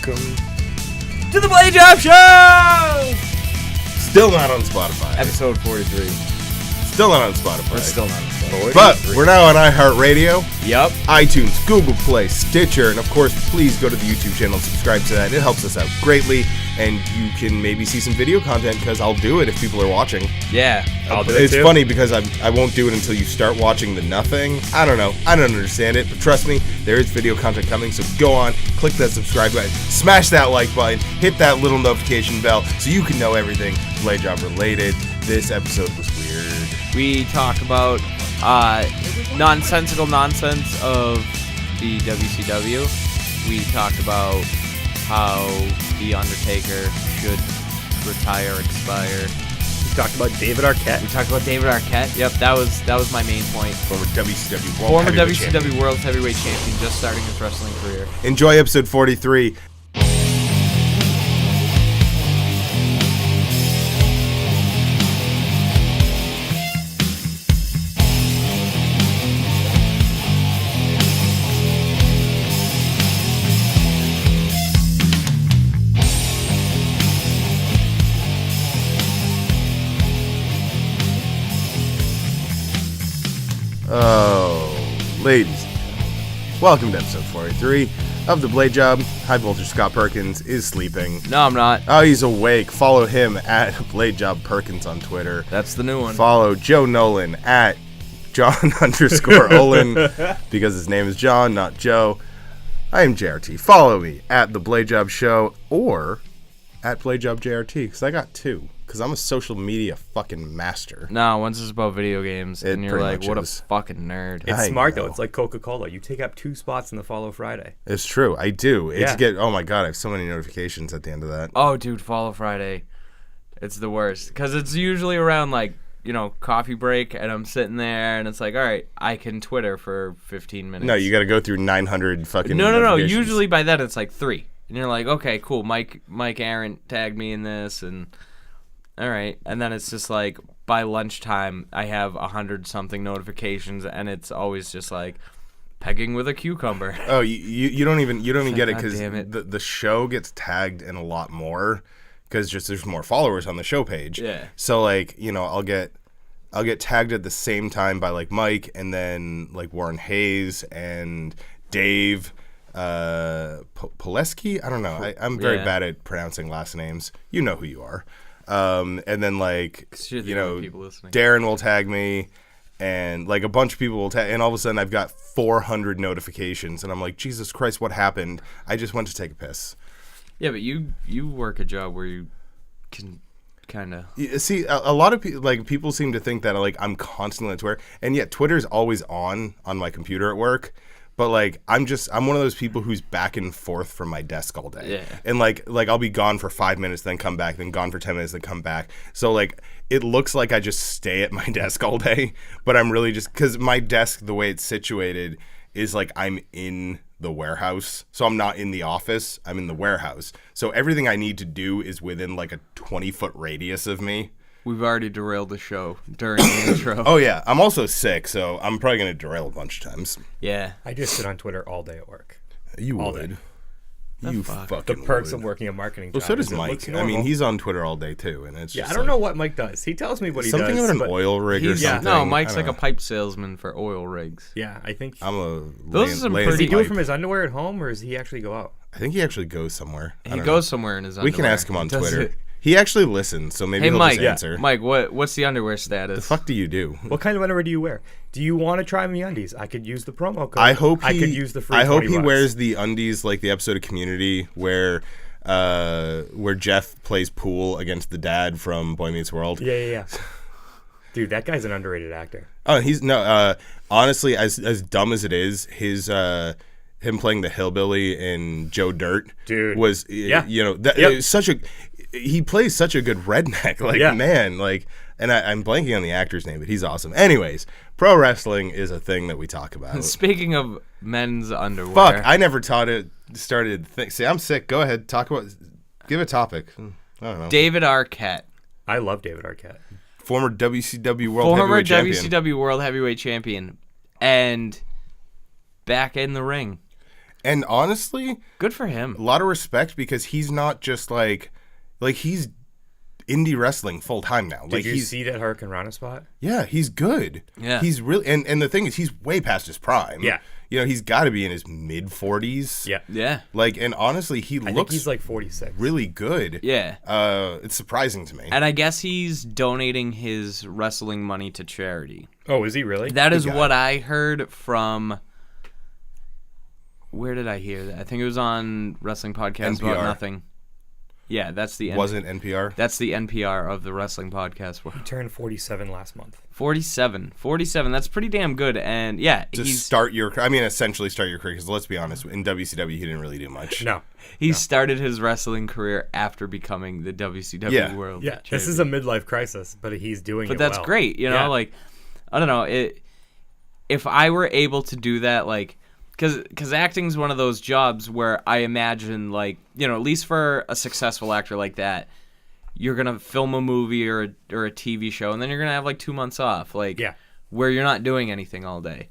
Welcome to the Blade Job Show! Still not on Spotify. Episode 43. Still not on Spotify. We're still not on Spotify. But we're now on iHeartRadio, Yep. iTunes, Google Play, Stitcher, and of course, please go to the YouTube channel and subscribe to that. It helps us out greatly, and you can maybe see some video content because I'll do it if people are watching. Yeah, I'll do it It's too. funny because I won't do it until you start watching the nothing. I don't know. I don't understand it, but trust me, there is video content coming, so go on, click that subscribe button, smash that like button, hit that little notification bell so you can know everything Blade Job related. This episode was weird. we talk about nonsensical nonsense of the WCW. We talked about how The Undertaker should retire, expire. We talked about David Arquette. We talked about David Arquette. Yep, that was my main point. Former WCW World Former Heavyweight WCW Champion. World Heavyweight Champion, just starting his wrestling career. Enjoy episode 43. Oh, ladies and gentlemen, welcome to episode 43 of The Blade Job. High Voltage Scott Perkins is sleeping. No, I'm not. Oh, he's awake. Follow him at Blade Job Perkins on Twitter. That's the new one. Follow Joe Nolan at John_Olin because his name is John, not Joe. I am JRT. Follow me at The Blade Job Show or at Blade Job JRT because I got two. Because I'm a social media fucking master. No, once it's about video games, It and you're pretty like, much what is. a fucking nerd. It's I smart, know. though. It's like Coca-Cola. You take up 2 spots in the Follow Friday. It's true. I do. It's Yeah. oh my god, I have so many notifications at the end of that. Oh, dude, Follow Friday. It's the worst. Because it's usually around, like, coffee break, and I'm sitting there, and it's like, all right, I can Twitter for 15 minutes. No, you got to go through 900 fucking No. notifications. Usually by then, it's like 3. And you're like, okay, cool. Mike Aaron tagged me in this, and all right. And then it's just like, by lunchtime, I have 100-something notifications, and it's always just like, pegging with a cucumber. Oh, you don't even get it God because damn it. the show gets tagged in a lot more because just there's more followers on the show page. Yeah. So like I'll get tagged at the same time by like Mike and then like Warren Hayes and Dave Pileski. I don't know. I'm very Yeah. bad at pronouncing last names. You know who you are. And then like You're the only people listening. Darren will tag me. And like a bunch of people will tag, and all of a sudden I've got 400 notifications, and I'm like, Jesus Christ, what happened? I just went to take a piss. Yeah, but you work a job where you can kind of... See, a lot of people seem to think that like I'm constantly on Twitter, and yet Twitter's always on my computer at work. But like I'm one of those people who's back and forth from my desk all day. Yeah. And like I'll be gone for 5 minutes, then come back, then gone for 10 minutes, then come back. So like it looks like I just stay at my desk all day, but I'm really just because my desk, the way it's situated, is like I'm in the warehouse. So I'm not in the office. I'm in the warehouse. So everything I need to do is within like a 20-foot radius of me. We've already derailed the show during the intro. Oh yeah, I'm also sick, so I'm probably gonna derail a bunch of times. Yeah. I just sit on Twitter all day at work. You All would. day. You fuck. fucking The perks would. of working a marketing Well, job. so does is it looks Mike. I mean, normal. he's on Twitter all day too, and it's Yeah, just I don't know what Mike does. He tells me what he something does. about an but oil rig or He's, something. no, Mike's I like don't a know. pipe salesman for oil rigs. Yeah, I think. I'm a Those lay- are some laying Does he do pipe. it from his underwear at home, or does he actually go out? I think he actually goes somewhere. I He don't goes know. somewhere in his We underwear. can ask him on Does Twitter. it? He actually listens, so maybe Hey, he'll Mike. just answer. Mike, what's the underwear status? The fuck do you do? What kind of underwear do you wear? Do you want to try MeUndies? I could use the promo code. I hope I he, could use the free. I hope 20 he bucks. wears the undies like the episode of Community where Jeff plays pool against the dad from Boy Meets World. Yeah. Dude, that guy's an underrated actor. Oh, he's no. Honestly, as dumb as it is, him playing the hillbilly in Joe Dirt, Dude. was Yeah. it was such a. He plays such a good redneck, like Yeah. man, like. And I'm blanking on the actor's name, but he's awesome. Anyways, pro wrestling is a thing that we talk about. Speaking of men's underwear. Fuck, I never started. See, I'm sick. Go ahead, talk about. Give a topic. I don't know. David Arquette. I love David Arquette. Former WCW World Heavyweight Champion. WCW World Heavyweight Champion. And back in the ring. And honestly, Good for him. a lot of respect because he's not just like he's indie wrestling full time now. Did you see that Hurricane Rana spot? Yeah, he's good. Yeah. He's really and the thing is he's way past his prime. Yeah. You know, he's got to be in his mid 40s. Yeah. Yeah. Like, and honestly, he I think looks he's like 46. really good. Yeah. It's surprising to me. And I guess he's donating his wrestling money to charity. Oh, is he really? That is guy. what I heard from. Where did I hear that? I think it was on Wrestling Podcast About NPR. Nothing. Yeah, that's the Wasn't NPR? That's the NPR of the Wrestling Podcast. He turned 47 last month. 47. That's pretty damn good. And yeah, essentially start your career. Because let's be honest, in WCW he didn't really do much. No. he started his wrestling career after becoming the WCW Yeah. World Yeah, Champion. this is a midlife crisis, but he's doing it But that's well. great, you know. Yeah. Like, I don't know. If I were able to do that, like, because acting's one of those jobs where I imagine, like, you know, at least for a successful actor like that, you're gonna film a movie or a TV show, and then you're gonna have like 2 months off, like, Yeah. where you're not doing anything all day.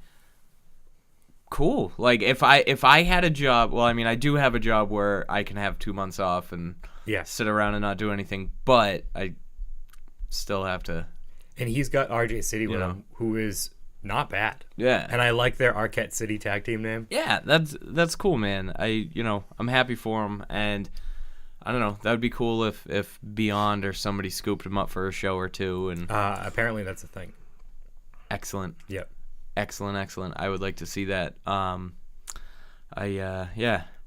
Cool. Like, if I had a job, well, I mean, I do have a job where I can have 2 months off and Yeah. sit around and not do anything, but I still have to. And he's got RJ City with know. him, who is not bad. Yeah. And I like their Arquette City tag team name. Yeah, that's cool, man. I'm happy for him, and I don't know, that would be cool if Beyond or somebody scooped him up for a show or two. And Apparently that's a thing. excellent, Yep. excellent. I would like to see that.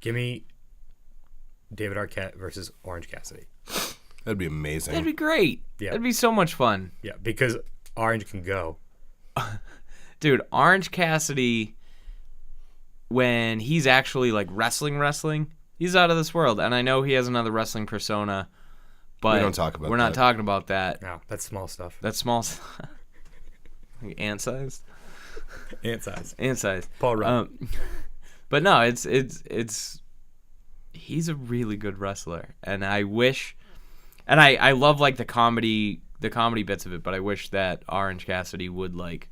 Give me David Arquette versus Orange Cassidy. That'd be amazing. That'd be great. Yeah. That'd be so much fun, Yeah, because Orange can go. dude. Orange Cassidy, when he's actually like wrestling, he's out of this world. And I know he has another wrestling persona, but We don't talk about we're not that. talking about that. No, that's small stuff. That's small. Like ant-sized? Ant size. Ant-sized. Paul Rudd. But no, it's he's a really good wrestler, and I wish, and I love like the comedy bits of it, but I wish that Orange Cassidy would like.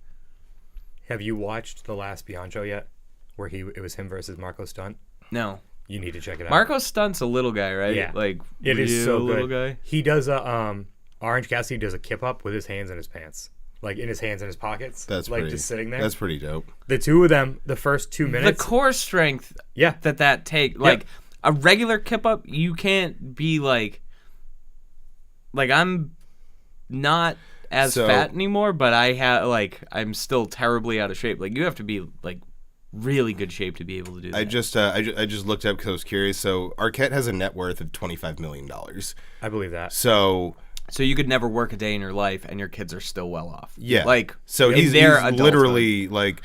Have you watched the last Beyond show yet? Where it was him versus Marco Stunt? No, You need to check it out. Marco Stunt's a little guy, right? Yeah. Like It is real so little good. guy. He does Orange Cassidy does a kip up with his hands in his pants. Like in his hands in his pockets. That's like pretty, just sitting there. That's pretty dope. The two of them, the first 2 The minutes. core strength Yeah. that take, like a regular kip up, you can't be like I'm not as So- fat anymore, but I'm still terribly out of shape. Like you have to be like really good shape to be able to do that. I just looked up because I was curious. So Arquette has a net worth of $25 million. I believe that. So you could never work a day in your life, and your kids are still well off. yeah, like so in he's their adulthood. literally like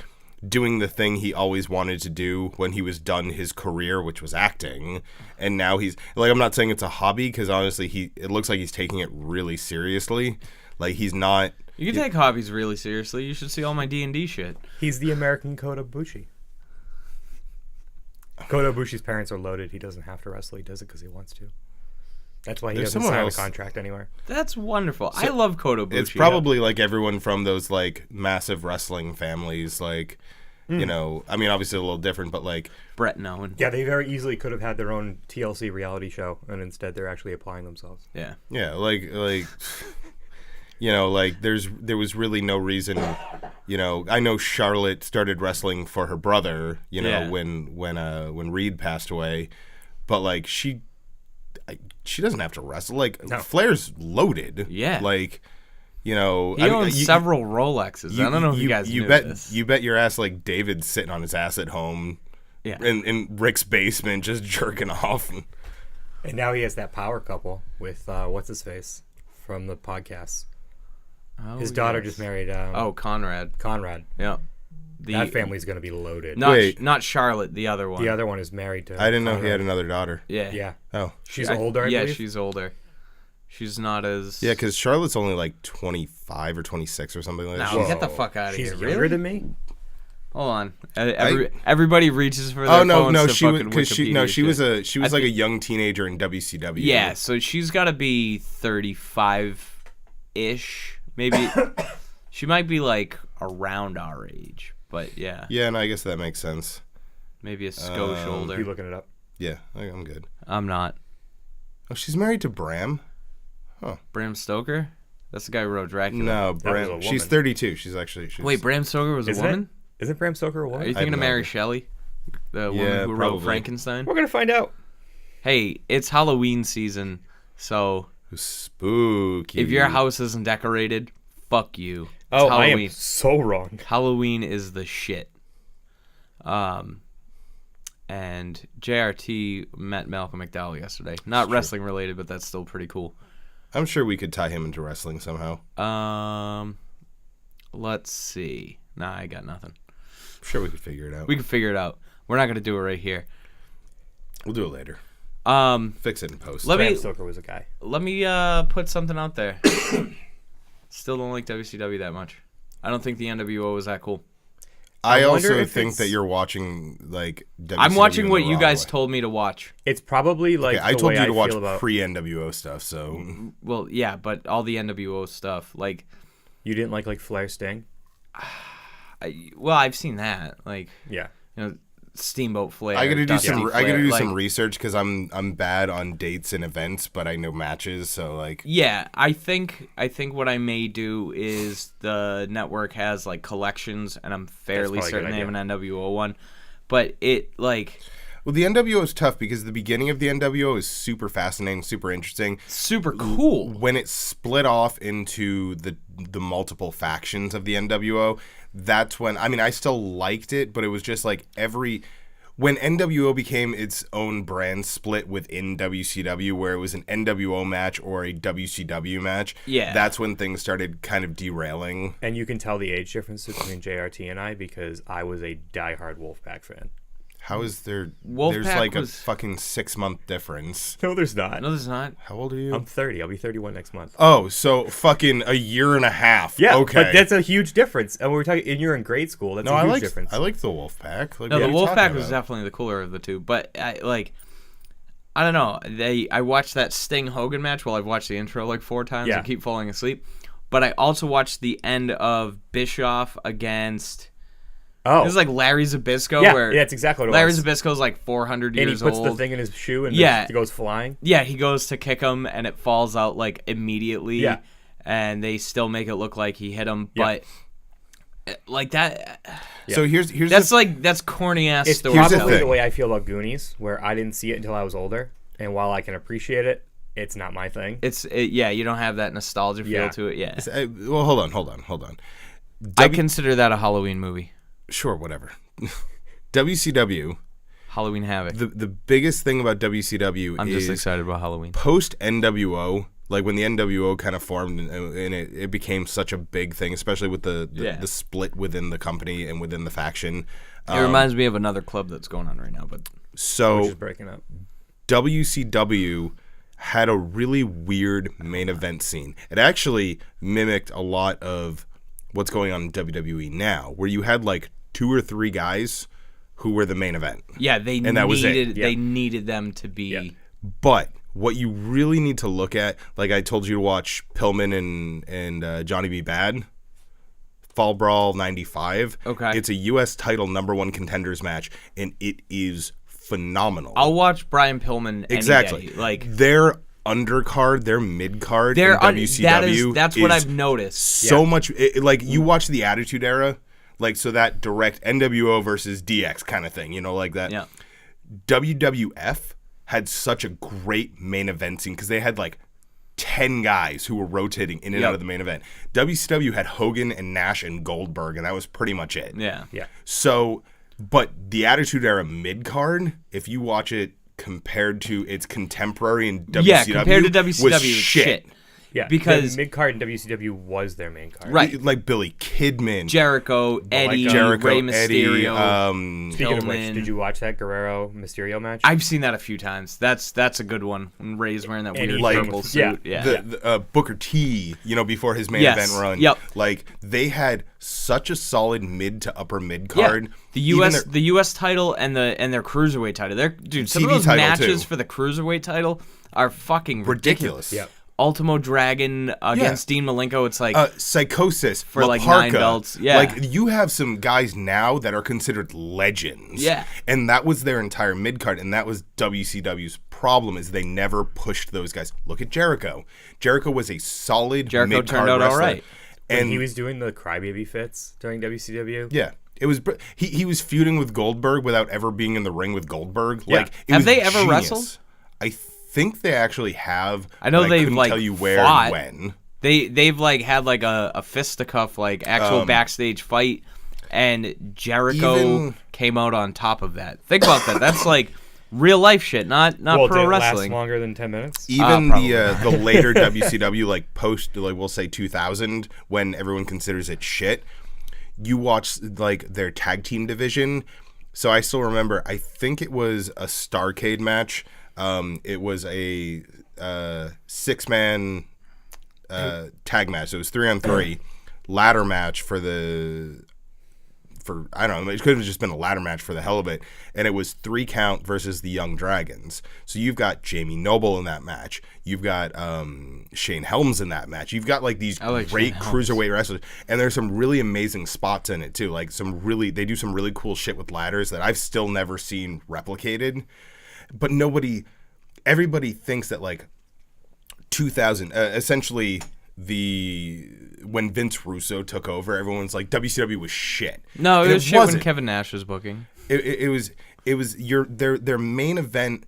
doing the thing he always wanted to do when he was done his career, which was acting. And now he's like, I'm not saying it's a hobby because honestly, it looks like he's taking it really seriously. Like he's not. You can take hobbies really seriously. You should see all my D&D shit. He's the American Kota Ibushi. Kota Ibushi's parents are loaded. He doesn't have to wrestle. He does it because he wants to. That's why he There's doesn't someone sign else- a contract anywhere. That's wonderful. I love Kota Ibushi. It's probably like everyone from those like massive wrestling families, like you know. I mean, obviously a little different, but like Brett and Owen. Yeah, they very easily could have had their own TLC reality show, and instead they're actually applying themselves. Yeah. yeah, like you know, like there was really no reason. You know, I know Charlotte started wrestling for her brother. You know, Yeah. when Reed passed away, but like she doesn't have to wrestle. Like No. Flair's loaded. Yeah. like you know, He owns several Rolexes. I don't know if you guys knew this. You bet your ass like David's sitting on his ass at home Yeah. in Rick's basement just jerking off. And now he has that power couple with what's his face from the podcast. Oh, His daughter yes. just married Conrad. Conrad. Yeah. That family's going to be loaded. Not Charlotte, the other one. The other one is married to. I didn't know he Conrad. had another daughter. Yeah. Yeah, Oh, she's older. I believe. she's older. She's not as. yeah, because Charlotte's only like 25 or 26 or something like that. No, She's- get the fuck out of She's here. younger Really? than me. Hold on. Everybody reaches for their Oh no, phones no, to she was fucking because she Wikipedia shit. she was like a young teenager in WCW. Yeah, so she's got to be 35-ish. Maybe. She might be like around our age, but yeah. Yeah, and I guess that makes sense. Maybe a skosh You older. looking it up? Yeah, I'm good. I'm not. Oh, she's married to Bram? Bram Stoker? That's the guy who wrote Dracula. No, was Bram. a She's woman. 32. She's Wait, Bram Stoker was a Isn't it? woman? Isn't Bram Stoker a Are woman? you thinking no of Mary idea. Shelley? The woman Yeah, who wrote probably. Frankenstein? We're gonna find out. Hey, it's Halloween season, so Spooky. if your house isn't decorated, fuck you. It's Oh, I Halloween. am so wrong. Halloween is the shit. And JRT met Malcolm McDowell yesterday. Not wrestling related, but that's still pretty cool. I'm sure we could tie him into wrestling somehow. Let's see. Nah, I got nothing. I'm sure we could figure it out. We can figure it out. We're not gonna do it right here. We'll do it later. Fix it in post. Let Bram me Stoker was a guy. put something out there. Still don't like WCW that much. I don't think the NWO was that cool. I wonder also if think it's- that you're watching like WCW I'm watching in what the you wrong guys way. told me to watch. It's probably like Okay, I the told way you to watch feel about. pre-NWO stuff, so Well, yeah, but all the NWO stuff, like, You didn't like Flair Sting? I've seen that, like, Yeah. you know, Steamboat Flair. I gotta do Dusty some. I Flair, gotta do like, some research because I'm bad on dates and events, but I know matches. So like, Yeah, I think what I may do is the network has like collections, and I'm fairly probably a good certain they have idea. an NWO one, but it like well, the NWO is tough because the beginning of the NWO is super fascinating, super interesting. super cool. When it split off into the multiple factions of the NWO, that's when I still liked it, but it was just like when NWO became its own brand split within WCW, where it was an NWO match or a WCW match. Yeah. That's when things started kind of derailing. And you can tell the age difference between JRT and I because I was a diehard Wolfpack fan. How is there? Wolfpack There's like a was- fucking 6-month difference. No, there's not. No, there's not. How old are you? I'm 30. I'll be 31 next month. Oh, so fucking a year and a half. Yeah, okay. but that's a huge difference. And we're talking, and you're in grade school. That's no, a I huge like difference. I like the Wolfpack. Like, No, what the are you Wolfpack talking was about? definitely the cooler of the two, but I don't know. I watched that Sting Hogan match while I've watched the intro like 4 times Yeah. and keep falling asleep. But I also watched the end of Bischoff against. Oh, It was like Larry Zbyszko, yeah, where that's exactly what it Larry was. Zbyszko's like 400 And he years puts old. the thing in his shoe and Yeah. it goes flying. Yeah, he goes to kick him and it falls out like immediately. Yeah. And they still make it look like he hit him, Yeah. but like that. So here's That's the, like that's corny ass It's storytelling. probably the thing. way I feel about Goonies, where I didn't see it until I was older. And while I can appreciate it, it's not my thing. Yeah, you don't have that nostalgia feel Yeah. to it. Yeah, well, hold on. I consider that a Halloween movie. Sure, whatever. WCW. Halloween Havoc. The biggest thing about WCW I'm is just excited about Halloween. post NWO. Like when the NWO kind of formed and it became such a big thing, especially with the split within the company and within the faction. It reminds me of another club that's going on right now, but Which So is breaking up. WCW had a really weird main event scene. It actually mimicked a lot of what's going on in WWE now, where you had like 2 or 3 guys who were the main event. yeah, they And that was it. needed Yeah. they needed them to be. Yeah. But what you really need to look at, like I told you to watch Pillman and Johnny B. Bad, Fall Brawl 95. Okay. It's a U.S. title #1 contenders match, and it is phenomenal. I'll watch Brian Pillman any exactly. day. Like their undercard, their midcard in they're WCW. that's what is I've noticed. so much. Like you watch the Attitude Era, like so that direct NWO versus DX kind of thing, like that. Yeah. WWF had such a great main event scene because they had like 10 guys who were rotating in and out of the main event. WCW had Hogan and Nash and Goldberg, and that was pretty much it. Yeah. Yeah. So, but the Attitude Era mid card, if you watch it compared to its contemporary in WCW, Yeah, compared to WCW, was it's shit. Yeah. Because- mid card in WCW was their main card. Right. Like Billy Kidman, Jericho, Eddie, Jericho, Ray Eddie. Mysterio. Speaking of which, Pillman. did you watch that Guerrero Mysterio match? I've seen that a few times. That's a good one. When Ray's wearing that And weird he- like, purple suit. Yeah. the Booker T, before his main Yes. event run. Yep. Like they had such a solid mid to upper mid Yeah. card. The Even US title and their cruiserweight title. Some of TV those title, matches too. for the cruiserweight title are fucking ridiculous. ridiculous. Yep. Ultimo Dragon against Dean Malenko. It's like Psychosis for like Laparca. 9 belts. Yeah, like you have some guys now that are considered legends. Yeah, and that was their entire mid card, and that was WCW's problem is they never pushed those guys. Look at Jericho. Jericho was a solid mid card wrestler. All right. And he was doing the crybaby fits during WCW. Yeah. It was he was feuding with Goldberg without ever being in the ring with Goldberg. Yeah. Like, have they ever wrestled? I think they actually have. I know they've couldn't like tell you where fought. and when. They've like had like a fisticuff like actual backstage fight, and Jericho came out on top of that. Think about that. That's like real life shit, not pro did it wrestling. last longer than 10 minutes? Even the later WCW, like post, like we'll say 2000, when everyone considers it shit, you watch like their tag team division. So I still remember, I think it was a Starrcade match. It was a 6-man tag match. So it was 3-on-3 ladder match for I don't know, it could have just been a ladder match for the hell of it, and it was 3 count versus the Young Dragons. So you've got Jamie Noble in that match, you've got Shane Helms in that match, you've got like these great cruiserweight wrestlers, and there's some really amazing spots in it too, like they do some really cool shit with ladders that I've still never seen replicated. But everybody thinks that like 2000, essentially when Vince Russo took over, everyone's like WCW was shit. No, it was shit when Kevin Nash was booking. It was their main event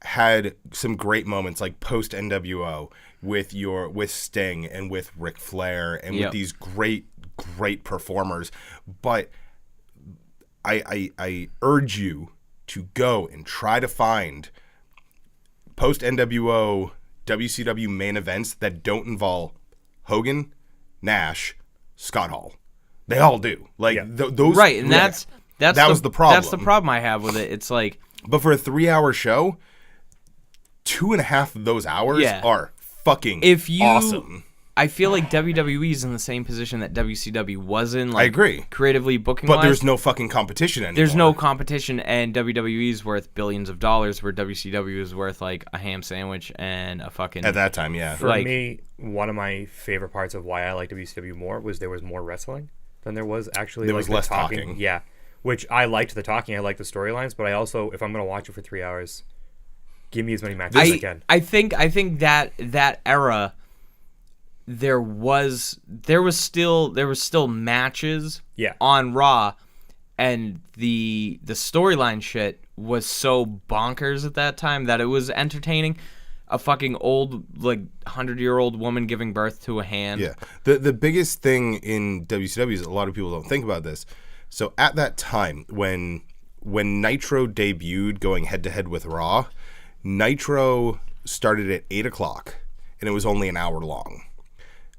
had some great moments like post NWO with Sting and with Ric Flair and with these great performers. But I urge you to go and try to find post NWO WCW main events that don't involve Hogan, Nash, Scott Hall. They all do. Like those, right? And that was the problem. That's the problem I have with it. It's like, but for a 3-hour show, 2.5 of those hours are fucking awesome. I feel like WWE is in the same position that WCW was in. Like, I agree. Creatively booking, but there's no fucking competition anymore. There's no competition, and WWE is worth billions of dollars, where WCW is worth like a ham sandwich and a fucking. At that time, yeah. For me, one of my favorite parts of why I like WCW more was there was more wrestling than there was actually. There was less talking. Yeah, which I liked the talking. I liked the storylines, but I also, if I'm going to watch it for 3 hours, give me as many matches as I can. I think that era. There was still matches on Raw, and the storyline shit was so bonkers at that time that it was entertaining. A fucking old, like, 100-year-old woman giving birth to a hand. Yeah. The biggest thing in WCW is a lot of people don't think about this. So at that time, when Nitro debuted going head-to-head with Raw, Nitro started at 8 o'clock, and it was only an hour long.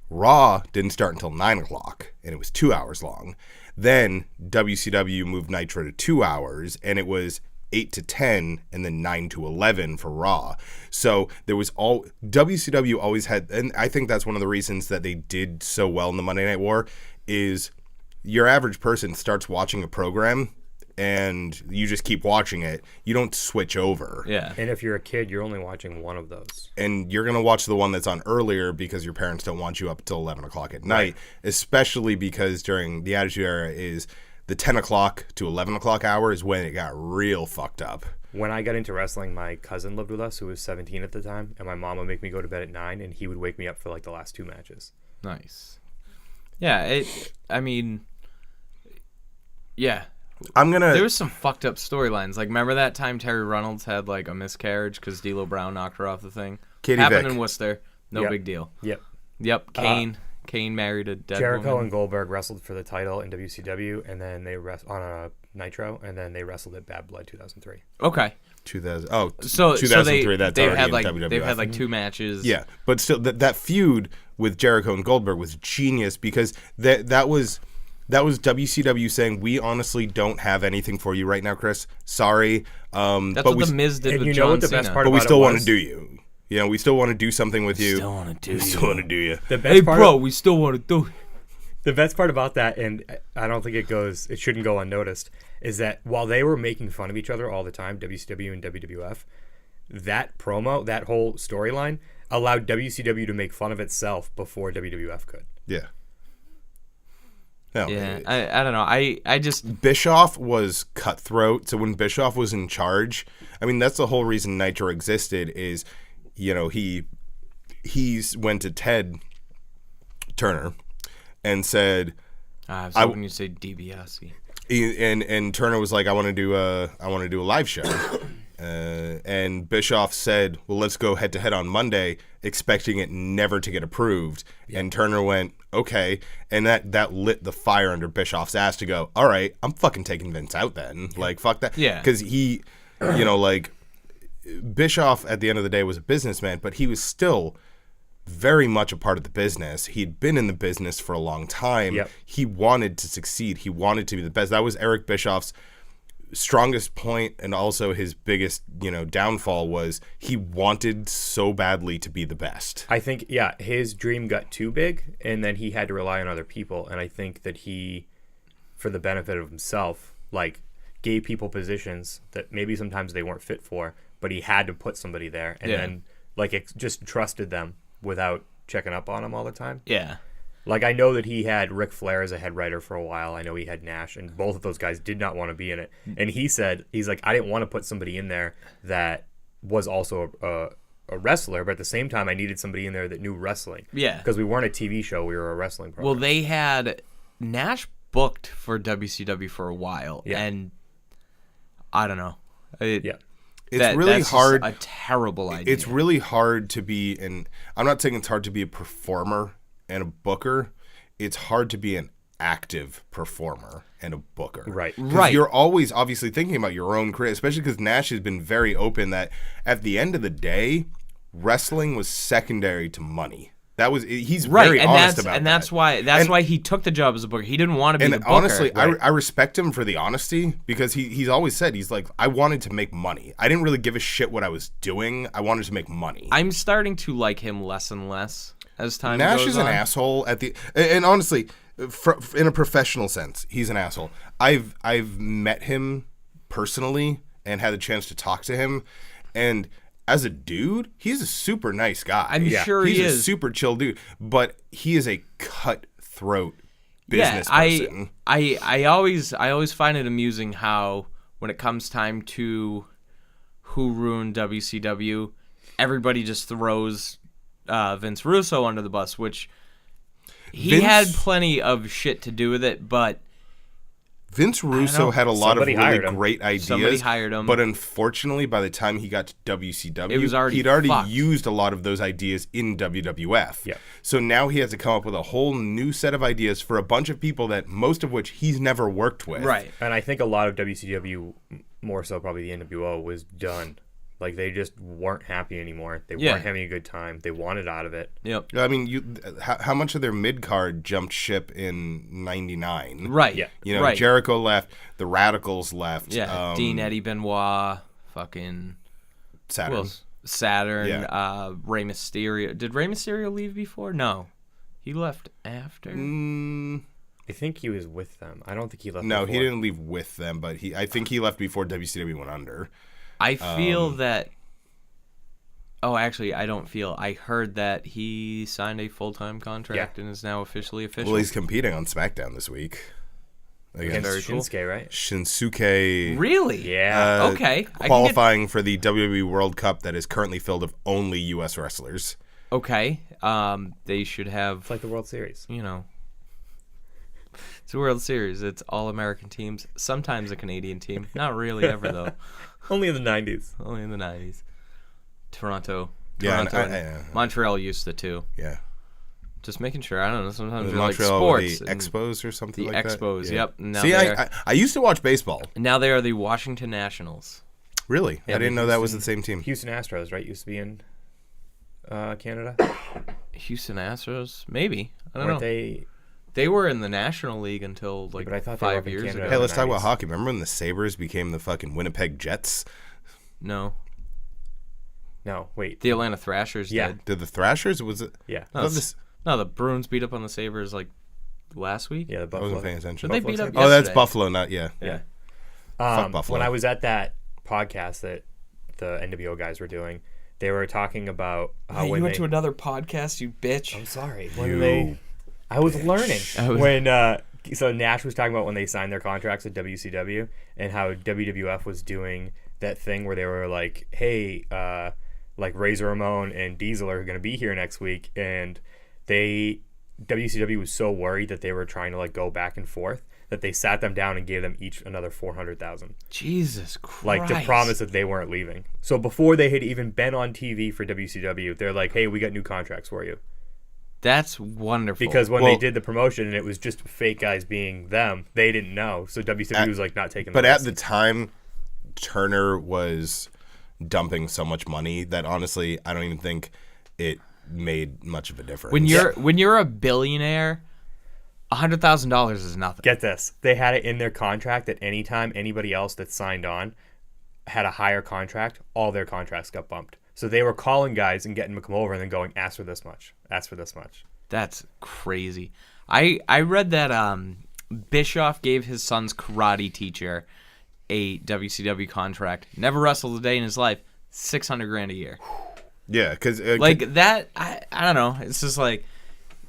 Raw didn't start until 9 o'clock, and it was 2 hours long. Then WCW moved Nitro to 2 hours, and it was 8 to 10, and then 9 to 11 for Raw. So there was WCW always had, and I think that's one of the reasons that they did so well in the Monday Night War, is your average person starts watching a program, and you just keep watching it. You don't switch over. Yeah. And if you're a kid, you're only watching one of those. And you're going to watch the one that's on earlier because your parents don't want you up until 11 o'clock at night, especially because during the Attitude Era is the 10 o'clock to 11 o'clock hour is when it got real fucked up. When I got into wrestling, my cousin lived with us, who was 17 at the time, and my mom would make me go to bed at 9, and he would wake me up for like the last 2 matches. Nice. Yeah, yeah. There was some fucked up storylines. Like, remember that time Terry Reynolds had like a miscarriage because D'Lo Brown knocked her off the thing? Happened Vick. in Worcester. No big deal. Yep. Kane married a dead Jericho woman. and Goldberg wrestled for the title in WCW, and then they on a Nitro, and then they wrestled at Bad Blood 2003. Okay. 2003. That's already had like in WWF. they've had like 2 matches. Yeah, but still, that feud with Jericho and Goldberg was genius because that was WCW saying, we honestly don't have anything for you right now, Chris. Sorry. That's what The Miz did with John Cena. But we still want to do you. You know, we still want to do something with you. We still want to do you. Hey, bro, we still want to do it. The best part about that, and I don't think it shouldn't go unnoticed, is that while they were making fun of each other all the time, WCW and WWF, that promo, that whole storyline, allowed WCW to make fun of itself before WWF could. Yeah. No, Yeah, I don't know. I just Bischoff was cutthroat. So when Bischoff was in charge, I mean, that's the whole reason Nitro existed is, you know, he went to Ted Turner and said, I was hoping you'd say DiBiase. and Turner was like, I want to do a live show. And Bischoff said, well, let's go head to head on Monday, expecting it never to get approved. Yeah. And Turner went, okay. And that lit the fire under Bischoff's ass to go, all right, I'm fucking taking Vince out then. Like, fuck that. Yeah. Because he, you know, like, Bischoff at the end of the day was a businessman, but he was still very much a part of the business. He'd been in the business for a long time. Yep. He wanted to succeed. He wanted to be the best. That was Eric Bischoff's strongest point, and also his biggest, you know, downfall was he wanted so badly to be the best. I think, yeah, his dream got too big, and then he had to rely on other people. And I think that he, for the benefit of himself, like, gave people positions that maybe sometimes they weren't fit for, but he had to put somebody there, and then like just trusted them without checking up on them all the time. Yeah. Like, I know that he had Ric Flair as a head writer for a while. I know he had Nash, and both of those guys did not want to be in it. And he said, he's like, I didn't want to put somebody in there that was also a wrestler, but at the same time, I needed somebody in there that knew wrestling. Yeah. Because we weren't a TV show, we were a wrestling program. Well, they had Nash booked for WCW for a while, and I don't know. It's really hard. Just a terrible idea. It's really hard to be I'm not saying it's hard to be a performer and a booker. It's hard to be an active performer and a booker. Right. Because you're always obviously thinking about your own career, especially because Nash has been very open that at the end of the day, wrestling was secondary to money. That was he's very honest about that. And that's why he took the job as a booker. He didn't want to be the booker. Honestly, I respect him for the honesty because he's always said, he's like, I wanted to make money. I didn't really give a shit what I was doing. I wanted to make money. I'm starting to like him less and less as time goes on. Nash is an asshole and honestly, in a professional sense, he's an asshole. I've met him personally and had the chance to talk to him, and as a dude, he's a super nice guy. I'm sure he is. He's a super chill dude, but he is a cutthroat business person. I always find it amusing how when it comes time to who ruined WCW, everybody just throws Vince Russo under the bus, which Vince had plenty of shit to do with it, but Vince Russo had a lot of really great ideas. Somebody hired him. But unfortunately, by the time he got to WCW, he'd already used a lot of those ideas in WWF. Yeah. So now he has to come up with a whole new set of ideas for a bunch of people that most of which he's never worked with. Right. And I think a lot of WCW, more so probably the NWO, was done. Like, they just weren't happy anymore. They weren't having a good time. They wanted out of it. Yep. I mean, how much of their mid-card jumped ship in 99? Right. Yeah. You know, Jericho left. The Radicals left. Yeah. Dean, Eddie Benoit, fucking Saturn. Rey Mysterio. Did Rey Mysterio leave before? No. He left after. I think he was with them. I don't think he left No, before. he didn't leave with them, but I think he left before WCW went under. I feel that... Oh, actually, I don't feel. I heard that he signed a full-time contract and is now officially official. Well, he's competing on SmackDown this week. Against Shinsuke, right? Shinsuke. Really? Yeah. Okay. Qualifying for the WWE World Cup that is currently filled with only U.S. wrestlers. Okay. They should have... It's like the World Series. You know. It's a World Series. It's all American teams. Sometimes a Canadian team. Not really ever, though. Only in the 90s. Only in the 90s. Toronto. Yeah, and Montreal used to, too. Yeah. Just making sure. I don't know. Sometimes they're Montreal like sports. The Expos or something like that? The Expos, yep. Now See, I used to watch baseball. Now they are the Washington Nationals. Really? I didn't know that was the same team. Houston Astros, right? Used to be in Canada. Houston Astros? Maybe. I don't know. They were in the National League until like 5 years ago. Hey, let's talk about hockey. Remember when the Sabres became the fucking Winnipeg Jets? No, wait. The Atlanta Thrashers did. Did the Thrashers? Was it? Yeah. No, the Bruins beat up on the Sabres like last week. Yeah, the Buffalo. I wasn't paying attention. They beat up Oh, that's Buffalo, not Yeah. Fuck Buffalo. When I was at that podcast that the NWO guys were doing. They were talking about how Hey, when you went they, to another podcast, you bitch. I'm sorry. I was learning when so Nash was talking about when they signed their contracts at WCW and how WWF was doing that thing where they were like, hey, like Razor Ramon and Diesel are going to be here next week, and WCW was so worried that they were trying to like go back and forth that they sat them down and gave them each another $400,000. Jesus Christ. Like to promise that they weren't leaving. So before they had even been on TV for WCW, they're like, hey, we got new contracts for you. That's wonderful. Because when they did the promotion and it was just fake guys being them, they didn't know. So WCW was like not taking the But at risk. the time, Turner was dumping so much money that honestly, I don't even think it made much of a difference. when you're a billionaire, $100,000 is nothing. Get this. They had it in their contract that anytime anybody else that signed on had a higher contract, all their contracts got bumped. So they were calling guys and getting them to come over and then going, ask for this much. Ask for this much. That's crazy. I read that Bischoff gave his son's karate teacher a WCW contract. Never wrestled a day in his life. $600,000 a year. Yeah, because Like that, I don't know. It's just like,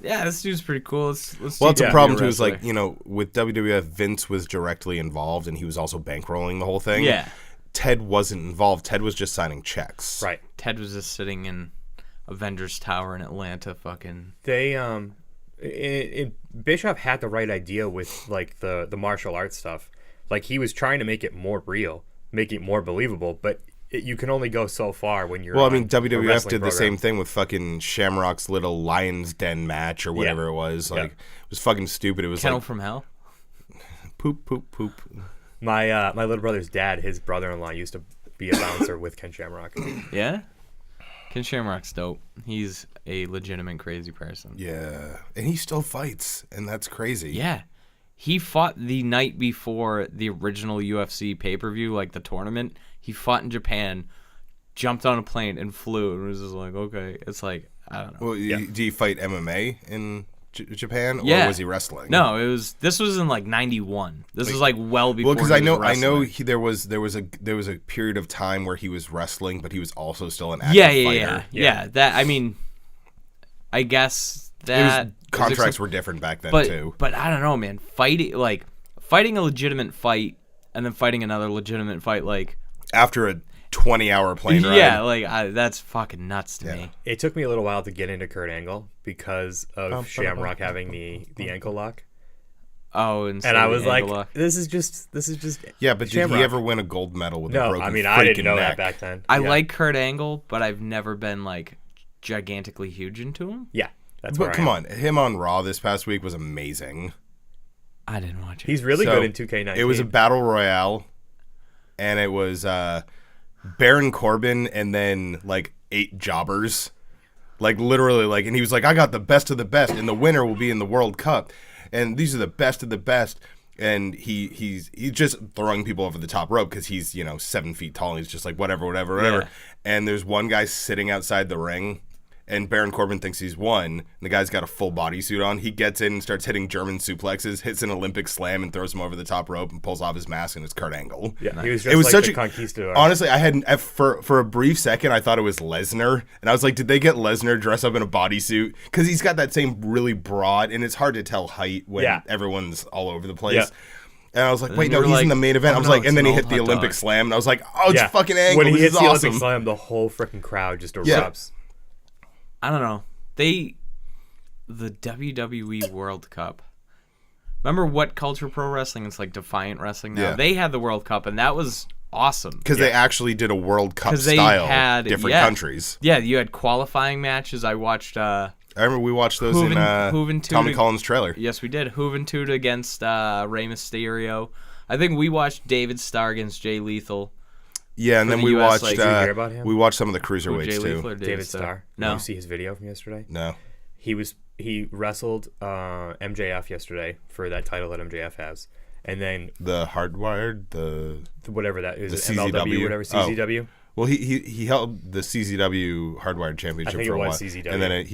yeah, this dude's pretty cool. Let's well, it's teach a him problem to be too. Is like wrestler. with WWF, Vince was directly involved, and he was also bankrolling the whole thing. Yeah. Ted wasn't involved. Ted was just signing checks. Right. Ted was just sitting in Avengers Tower in Atlanta, fucking. They Bischoff had the right idea with like the martial arts stuff. Like he was trying to make it more real, make it more believable, but you can only go so far when you're Well, I on mean, a WWF wrestling did the program. same thing with fucking Shamrock's little Lion's Den match or whatever it was. Like, it was fucking stupid. It was Kennel like from Hell? poop, poop, poop. My little brother's dad, his brother-in-law, used to be a bouncer with Ken Shamrock. Yeah? Ken Shamrock's dope. He's a legitimate crazy person. Yeah, and he still fights, and that's crazy. Yeah. He fought the night before the original UFC pay-per-view, like the tournament. He fought in Japan, jumped on a plane, and flew. And was just like, okay. It's like, I don't know. Well, do you fight MMA in Japan, or Yeah. was he wrestling? No, this was in like 91. This was like well before. Well, because he I know was wrestling. there was a period of time where he was wrestling, but he was also still an active fighter. Yeah. That, I mean, I guess that Contracts were different back then too. But I don't know, man. Fighting a legitimate fight and then fighting another legitimate fight, like After a 20-hour plane ride. yeah, like that's fucking nuts to me. It took me a little while to get into Kurt Angle because of Shamrock having the ankle lock. Oh, and I was like, ankle lock. this is just Yeah, but did Shamrock. he ever win a gold medal with a No, broken I mean I didn't freaking know neck? that back then. I Yeah. like Kurt Angle, but I've never been like gigantically huge into him. Yeah, that's where But I come am. on, him on Raw this past week was amazing. I didn't watch it. He's really So, good in 2K19. It was a battle royale, and it was Baron Corbin and then like 8 jobbers, like literally like, and he was like, "I got the best of the best, and the winner will be in the World Cup, and these are the best of the best." And he's just throwing people over the top rope because he's 7 feet tall. And he's just like whatever. Yeah. And there's one guy sitting outside the ring. And Baron Corbin thinks he's won. And the guy's got a full bodysuit on. He gets in and starts hitting German suplexes, hits an Olympic slam, and throws him over the top rope and pulls off his mask, and it's Kurt Angle. Yeah, he was It just was like such the a conquistador. honestly. I had for a brief second I thought it was Lesnar, and I was like, did they get Lesnar dressed up in a bodysuit? Because he's got that same really broad, and it's hard to tell height when everyone's all over the place. Yeah. And I was like, And wait, you no, were he's like, in the main event. oh, I was no, like, it's and then an he hit old the hot Olympic dog. slam, and I was like, oh, it's fucking Angle. When he This hits is the awesome. Olympic slam, the whole freaking crowd just erupts. Yeah. I don't know. The WWE World Cup. Remember What Culture Pro Wrestling? It's like Defiant Wrestling now. Yeah. They had the World Cup, and that was awesome. Because they actually did a World Cup 'Cause they style, had- different yeah. countries. Yeah, you had qualifying matches. I watched. I remember we watched those in Juventud- Tommy Collins' trailer. Yes, we did. Juventud against Rey Mysterio. I think we watched David Starr against Jay Lethal. Yeah, and For then the we US, watched like- Did you hear about him? we watched some of the Who, Jay cruiserweights Lethal too. or David Starr. No. Did you see his video from yesterday? No. He wrestled MJF yesterday for that title that MJF has, and then The Hardwired, whatever that is, The MLW, CZW? whatever CZW. well, he held the CZW Hardwired Championship I think for a it while, was CZW. and then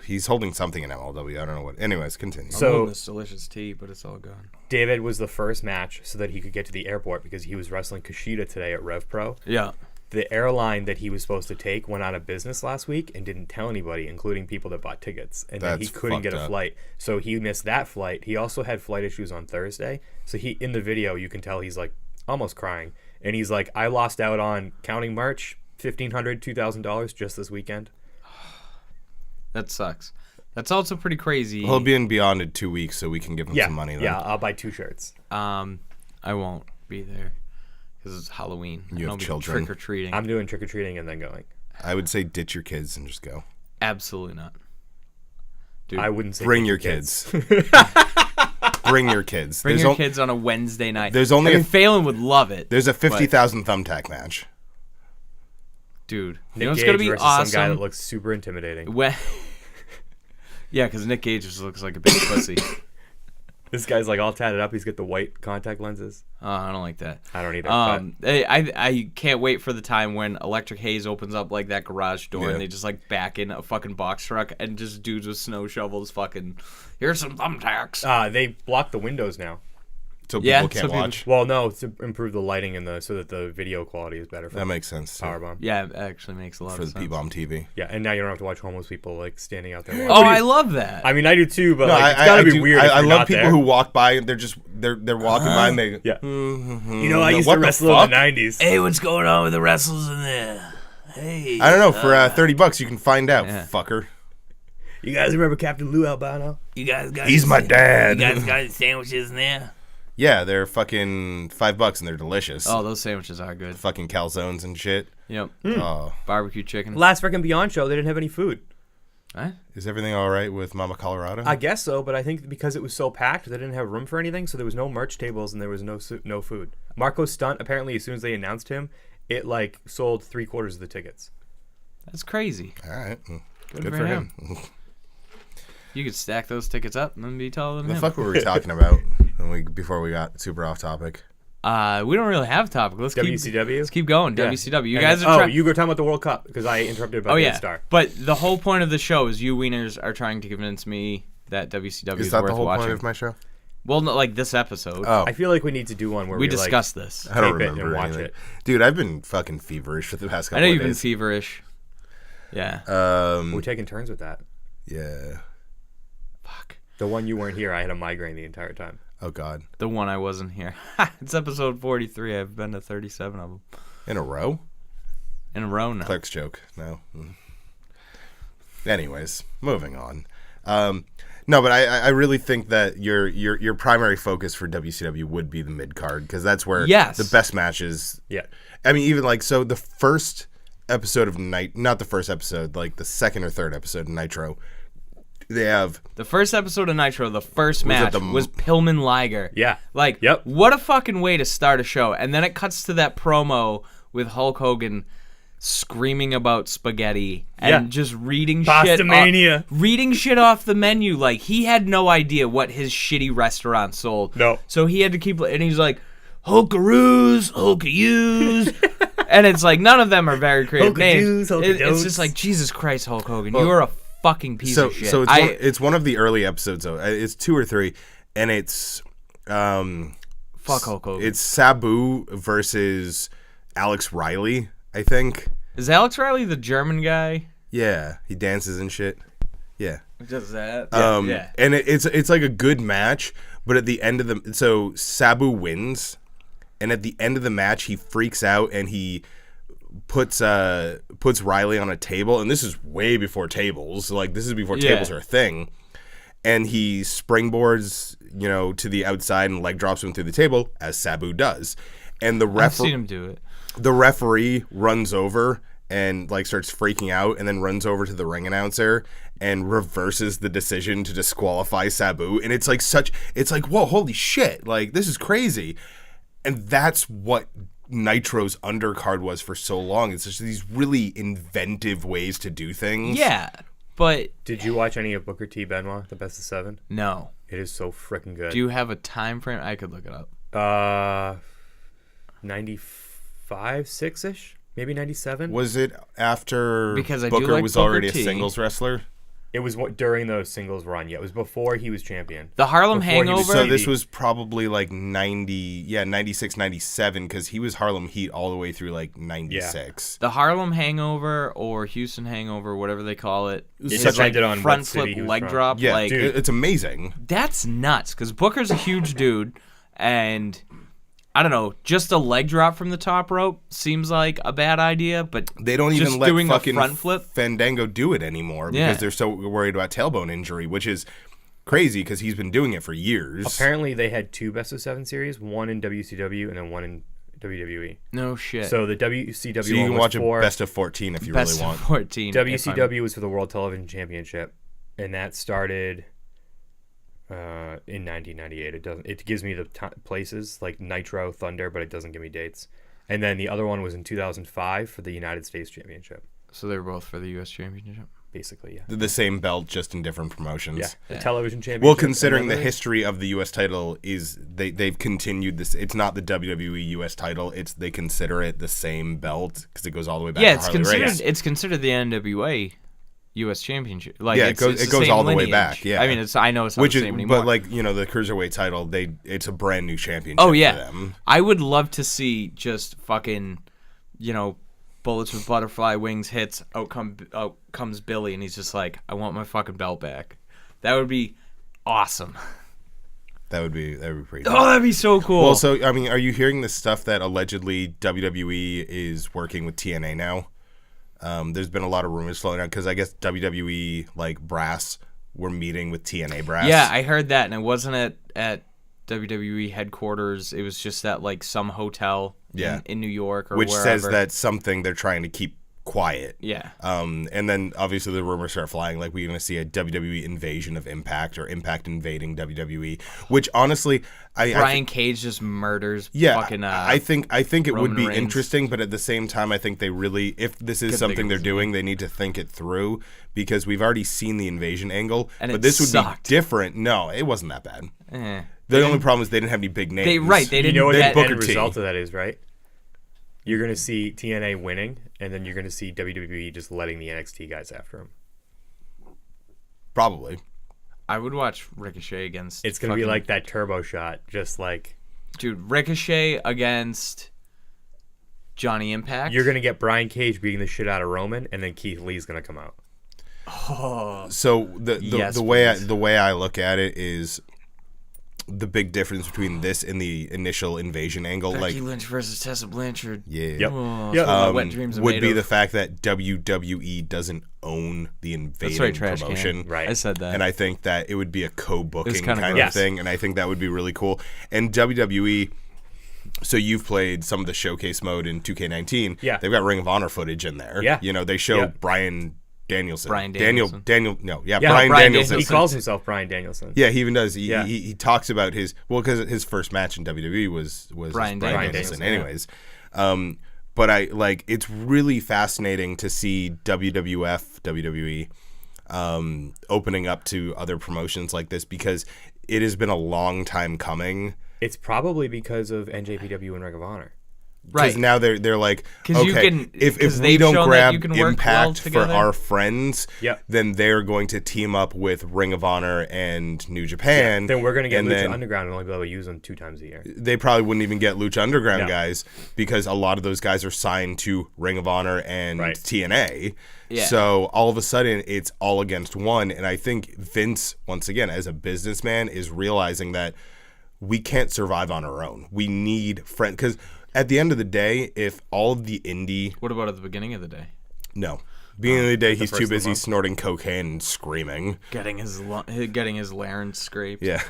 he's holding something in MLW. I don't know what. Anyways, continue. So- I'm holding this delicious tea, but it's all gone. David was the first match so that he could get to the airport because he was wrestling Kushida today at Rev Pro. Yeah. the airline that he was supposed to take went out of business last week and didn't tell anybody, including people that bought tickets. And then he That's couldn't get a fucked up. flight. So he missed that flight. He also had flight issues on Thursday. So he, in the video, you can tell he's like almost crying. And he's like, I lost out on counting March, $1,500, $2,000 just this weekend. That sucks. That's also pretty crazy. He'll be in Beyond in 2 weeks, so we can give him some money then. Yeah, I'll buy 2 shirts. I won't be there because it's Halloween. You have children. Trick or treating. I'm doing trick-or-treating and then going. I would say ditch your kids and just go. Absolutely not. Dude, I wouldn't say Bring take your kids. Bring your kids. bring your kids on a Wednesday night. There's only I mean, Phelan would love it. There's a 50,000 thumbtack match. Dude, you Nick know what's Gage going to be versus awesome? some guy that looks super intimidating. When... yeah, because Nick Gage just looks like a big pussy. This guy's like all tatted up. He's got the white contact lenses. Oh, I don't like that. I don't either. I can't wait for the time when Electric Haze opens up like that garage door Yeah. and they just like back in a fucking box truck and just dudes with snow shovels fucking, here's some thumbtacks. They block the windows now. So Yeah, people can't so people- watch. Well, no, to improve the lighting and so that the video quality is better for That makes sense. Too. Powerbomb. Yeah, it actually makes a lot For of the sense. P-Bomb TV. Yeah, and now you don't have to watch homeless people like standing out there. Oh, I love that. I mean, I do too, but No, like, it's gotta be do- weird. I if you're love not people there. who walk by and they're walking by and they Yeah. mm-hmm. You know, I used What to the wrestle in fuck? the '90s. Hey, what's going on with the wrestles in there? Hey. I don't know. For $30, you can find out, Yeah. fucker. You guys remember Captain Lou Albano? You guys got He's my dad. You guys got any sandwiches in there? Yeah, they're fucking $5 and they're delicious. Oh, those sandwiches are good. Fucking calzones and shit. Yep. Oh, Barbecue chicken. Last freaking Beyond show, they didn't have any food. Huh? is everything all right with Mama Colorado? I guess so, but I think because it was so packed, they didn't have room for anything, so there was no merch tables and there was no food. Marco's stunt, apparently, as soon as they announced him, it like sold 3/4 of the tickets. That's crazy. All right, good for for him. You could stack those tickets up and then be taller than The him. fuck were we talking about before we got super off topic? We don't really have a topic. Let's WCW? keep going. Yeah. WCW. You And- guys are trying. you go talking about the World Cup because I interrupted about Oh the yeah. Star. But the whole point of the show is you wieners are trying to convince me that WCW Is is that worth the whole watching. point of my show? Well, not like this episode. Oh, I feel like we need to do one where we we discussed this. I don't tape it and remember watch anything. it. Dude, I've been fucking feverish for the past I couple know of you've been days. feverish. Yeah. We're taking turns with that. Yeah. Fuck. The one you weren't here, I had a migraine the entire time. Oh God. The one I wasn't here. It's episode 43. I've been to 37 of them In a row? in a row now. Clerk's joke. No. Anyways, moving on. No, but I really think that your primary focus for WCW would be the mid card because that's where Yes. the best matches. Yeah. I mean, even like so, the first episode of not the first episode, like the second or third episode of Nitro, they have The first episode of Nitro, the first Was it match the- was Pillman Liger. Yeah. Like, Yep. what a fucking way to start a show. And then it cuts to that promo with Hulk Hogan screaming about spaghetti and Yeah. just reading Pastamania. reading shit off the menu. Like, he had no idea what his shitty restaurant sold. No. So he had to keep, and he's like, Hulkaroos, Hulkayoos. And it's like, none of them are very creative names. Hulkadoos, It's Hulkadotes. just like, Jesus Christ, Hulk Hogan, you are a fucking piece so of shit. so it's one of the early episodes though. It's 2 or 3, and it's Fuck Hulk Hogan. it's Sabu versus Alex Riley, I think. Is Alex Riley the German guy? Yeah, he dances and shit. Yeah. Does that? Yeah. And it's like a good match, but at the end of the so Sabu wins, and at the end of the match he freaks out and he puts Riley on a table, and this is way before tables. Like this is before tables are a thing. And he springboards, to the outside and leg drops him through the table as Sabu does. And I've seen him do it. the referee runs over and like starts freaking out and then runs over to the ring announcer and reverses the decision to disqualify Sabu. And it's like whoa, holy shit, like this is crazy. And that's what Nitro's undercard was for so long. It's just these really inventive ways to do things. Yeah, but Did you watch any of Booker T. Benoit, the best of 7? no. It is so freaking good. Do you have a time frame? I could look it up. 95, 6-ish? Maybe 97? Was it after Because I do Booker like was Booker already T. a singles wrestler? It was during the singles run. Yeah, it was before he was champion. The Harlem Before he was- Hangover. So this was probably like 96, 97, because he was Harlem Heat all the way through like 96. The Harlem Hangover or Houston Hangover, whatever they call it. It His, depended on front what city flip he was leg from. drop. Yeah, like dude. it's amazing. that's nuts. Because Booker's a huge dude, and I don't know, just a leg drop from the top rope seems like a bad idea. But They don't just even let doing a fucking front flip. Fandango do it anymore because Yeah. they're so worried about tailbone injury, which is crazy because he's been doing it for years. Apparently, they had 2 best of 7 series, one in WCW and then one in WWE. No shit. So the WCW So you one can was watch for a best of 14 if you best really of want. 14. if I'm- WCW was for the World Television Championship, and that started in 1998. It gives me the places like Nitro, Thunder, but it doesn't give me dates. And then the other one was in 2005 for the United States Championship. So they were both for the U.S. Championship. Basically, yeah. The same belt, just in different promotions. Yeah, the television championship. Well, considering and the then history of the U.S. title is they've continued this. It's not the WWE U.S. title. They consider it the same belt because it goes all the way back. Yeah, to it's Harley considered. Race. It's considered the NWA U.S. Championship. Like, Yeah, it's it the goes same all the way lineage. back, yeah. I mean, I know it's not Which the is, same anymore. but like the cruiserweight title, it's a brand new championship. oh for yeah, them. I would love to see just fucking, bullets with butterfly wings hits. Out comes Billy, and he's just like, I want my fucking belt back. That would be awesome. That would be pretty. Oh, that'd be so cool. Well, so I mean, are you hearing this stuff that allegedly WWE is working with TNA now? There's been a lot of rumors floating out because I guess WWE like brass were meeting with TNA brass. yeah, I heard that, and it wasn't at WWE headquarters. It was just at like some hotel in New York or which wherever. says that's something they're trying to keep quiet. Yeah. And then obviously the rumors start flying like we're going to see a WWE invasion of Impact or Impact invading WWE, which honestly Brian Cage just murders fucking I think it would Roman be Reigns. interesting, but at the same time I think they really, if this is Could something think they're of doing, they need to think it through because we've already seen the invasion angle, And but it this would sucked. be different. No, it wasn't that bad. Eh. The only problem is they didn't have any big names. They You didn't. know what the that- Booker end T. result of that is, right? You're going to see TNA winning, and then you're going to see WWE just letting the NXT guys after them. Probably. I would watch Ricochet against. It's going to be fucking- like that turbo shot, just like dude, Ricochet against Johnny Impact. you're going to get Brian Cage beating the shit out of Roman, and then Keith Lee's going to come out. So the Yes, the way I look at it is the big difference between this and the initial invasion angle, Becky like Lynch versus Tessa Blanchard. yeah, Yep. Oh, Yep. that's what my wet dreams are would made be of. the fact that WWE doesn't own the invading That's right, trash promotion. can. Right. I said that. And I think that it would be a co-booking It's kinda kind gross. of thing, and I think that would be really cool. And WWE, so you've played some of the showcase mode in 2K19. Yeah. They've got Ring of Honor footage in there. Yeah. They show Yeah. Brian Danielson. Brian Brian Brian Danielson. Danielson. He calls himself Brian Danielson. Yeah, he even does. Yeah. He talks about because his first match in WWE was Brian Brian Danielson, Danielson. Anyways, but I like it's really fascinating to see WWE opening up to other promotions like this because it has been a long time coming. It's probably because of NJPW and Ring of Honor. Because right. now they're like, 'Cause okay, you can- if 'cause we they've don't shown that grab you can work well Impact for together. our friends, Yep. then they're going to team up with Ring of Honor and New Japan. Then we're going to get and Lucha then Underground and only be able to use them 2 times a year. they probably wouldn't even get Lucha Underground No. guys because a lot of those guys are signed to Ring of Honor and Right. TNA. Yeah. So all of a sudden it's all against one. And I think Vince, once again, as a businessman, is realizing that we can't survive on our own. We need friends. Because at the end of the day, if all of the indie... What about at the beginning of the day? No. Beginning of the day, he's first too of the busy month. snorting cocaine and screaming. Getting his larynx scraped. Yeah.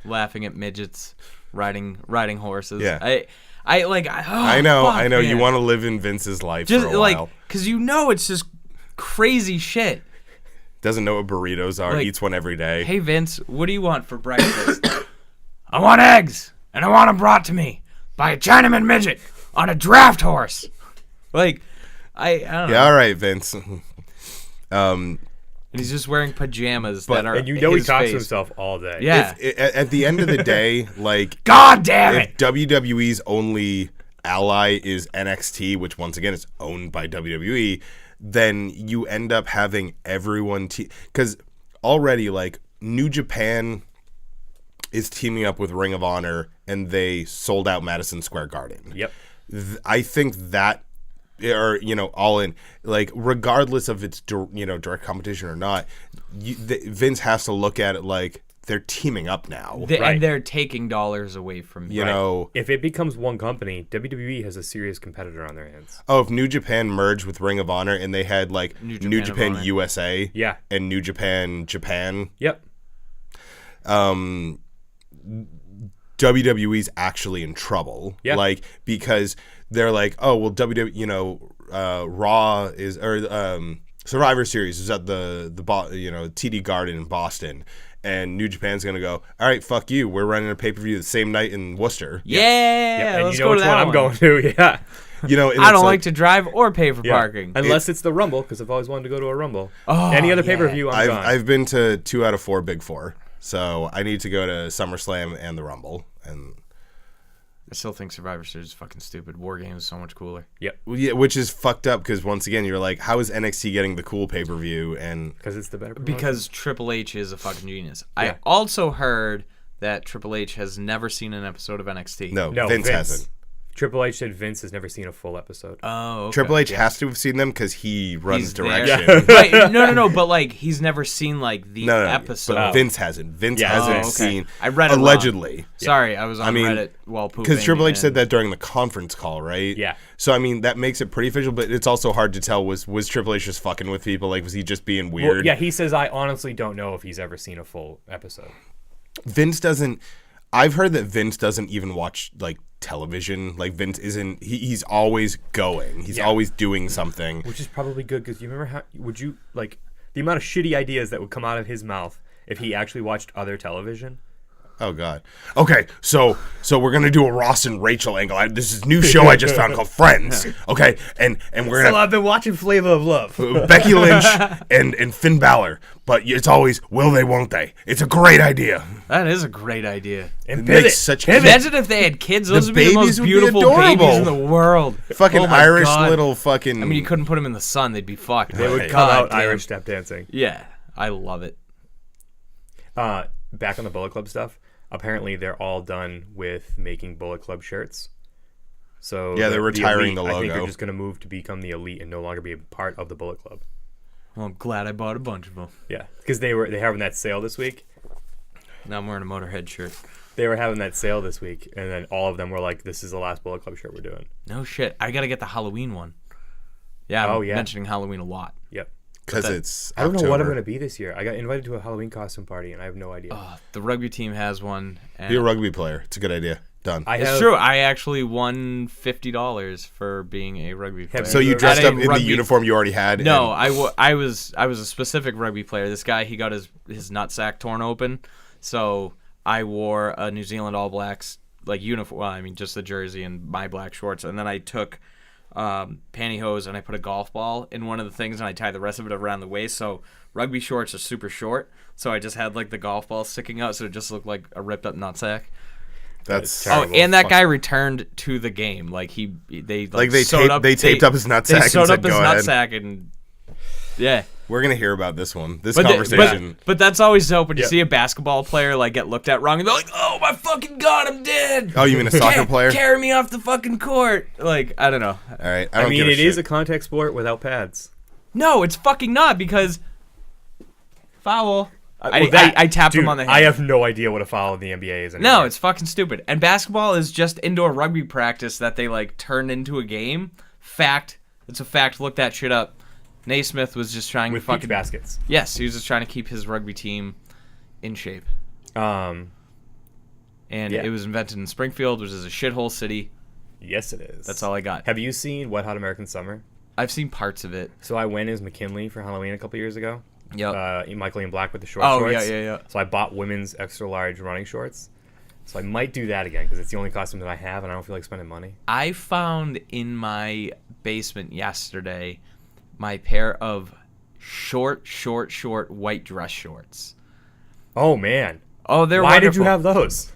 Laughing at midgets, riding horses. Yeah. I know. fuck, I know. You man. want to live in Vince's life just for a while. because it's just crazy shit. Doesn't know what burritos are. Like, Eats one every day. Hey Vince, what do you want for breakfast? I want eggs, and I want them brought to me by a Chinaman midget on a draft horse. Like, I don't know. Yeah, all right, Vince. And he's just wearing pajamas that are And you know he his talks face. to himself all day. Yeah. At the end of the day, like, God damn if it! WWE's only ally is NXT, which once again is owned by WWE, then you end up having everyone because already like New Japan is teaming up with Ring of Honor and they sold out Madison Square Garden. Yep. I think that, or all in, like regardless of its direct competition or not, Vince has to look at it like they're teaming up now, and they're taking dollars away from you. If it becomes one company, WWE has a serious competitor on their hands. Oh, if New Japan merged with Ring of Honor and they had like New Japan USA, and New Japan Japan, WWE's actually in trouble, like because they're like, oh well, Raw is Survivor Series is at the TD Garden in Boston, and New Japan's gonna go, all right, fuck you, we're running a pay-per-view the same night in Worcester. And let's go to that one. I'm going to. I don't like to drive or pay for parking unless it's the Rumble, because I've always wanted to go to a Rumble. Any other pay-per-view, I'm gone. I've been to 2 out of 4 Big Four, so I need to go to SummerSlam and the Rumble. And I still think Survivor Series is fucking stupid. War Games is so much cooler. Which is fucked up because once again you're like, how is NXT getting the cool pay-per-view? And because it's the better promotion. Because Triple H is a fucking genius. I also heard that Triple H has never seen an episode of NXT. No, Vince hasn't. Triple H said Vince has never seen a full episode. Oh, okay. Triple H has to have seen them because he runs direction. No, but like he's never seen like the episode. But Vince hasn't. Vince hasn't seen. I read it allegedly. Wrong. Sorry, I was on Reddit while pooping. Because Triple H said that during the conference call, right? Yeah. So I mean that makes it pretty official, but it's also hard to tell. Was Triple H just fucking with people? Like was he just being weird? Well, he says I honestly don't know if he's ever seen a full episode. Vince doesn't. I've heard that Vince doesn't even watch like television. Like Vince isn't. He's always going. He's always doing something. Which is probably good because you remember how would you like the amount of shitty ideas that would come out of his mouth if he actually watched other television. Oh God. Okay, so we're gonna do a Ross and Rachel angle. This is a new show I just found called Friends. Okay, and we're gonna. I've been watching Flavor of Love. Becky Lynch and Finn Balor, but it's always will they, won't they? It's a great idea. That is a great idea. And imagine if they had kids. Those would be the most beautiful babies in the world. Fucking Irish little fucking. I mean, you couldn't put them in the sun; they'd be fucked. They would come out Irish step dancing. Yeah, I love it. Back on the Bullet Club stuff. Apparently, they're all done with making Bullet Club shirts. So they're retiring the logo. I think they're just going to move to become the Elite and no longer be a part of the Bullet Club. Well, I'm glad I bought a bunch of them. Yeah, because they were having that sale this week. Now I'm wearing a Motorhead shirt. They were having that sale this week, and then all of them were like, "This is the last Bullet Club shirt we're doing." No shit, I got to get the Halloween one. Yeah, I'm mentioning Halloween a lot. Yep. Because it's I don't know what I'm going to be this year. I got invited to a Halloween costume party, and I have no idea. The rugby team has one. Be a rugby player. It's a good idea. Done. It's true. I actually won $50 for being a rugby player. So you dressed up in the uniform you already had? No, I was a specific rugby player. This guy, he got his nutsack torn open, so I wore a New Zealand All Blacks like uniform. Well, I mean just the jersey and my black shorts, and then I took pantyhose and I put a golf ball in one of the things and I tied the rest of it around the waist. So rugby shorts are super short, so I just had like the golf ball sticking out, so it just looked like a ripped up nutsack. That's terrible. And that guy returned to the game. Like they taped up his nutsack. They sewed up his nutsack and yeah. We're gonna hear about this one. This conversation. But that's always dope when you see a basketball player like get looked at wrong and they're like, "Oh my fucking God, I'm dead." Oh, you mean a soccer player? Carry me off the fucking court. Like I don't know. All right. I mean, it is a contact sport without pads. No, it's fucking not because foul. I tapped him on the head. I have no idea what a foul in the NBA is anymore. No, it's fucking stupid. And basketball is just indoor rugby practice that they like turned into a game. Fact. It's a fact. Look that shit up. Naismith was just trying to fucking baskets. Yes, he was just trying to keep his rugby team in shape. It was invented in Springfield, which is a shithole city. Yes, it is. That's all I got. Have you seen Wet Hot American Summer? I've seen parts of it. So I went as McKinley for Halloween a couple years ago. Yep. Michael Ian Black with the shorts. Yeah. So I bought women's extra large running shorts. So I might do that again because it's the only costume that I have and I don't feel like spending money. I found in my basement yesterday my pair of short white dress shorts. Oh, man. Oh, they're Why wonderful. did you have those?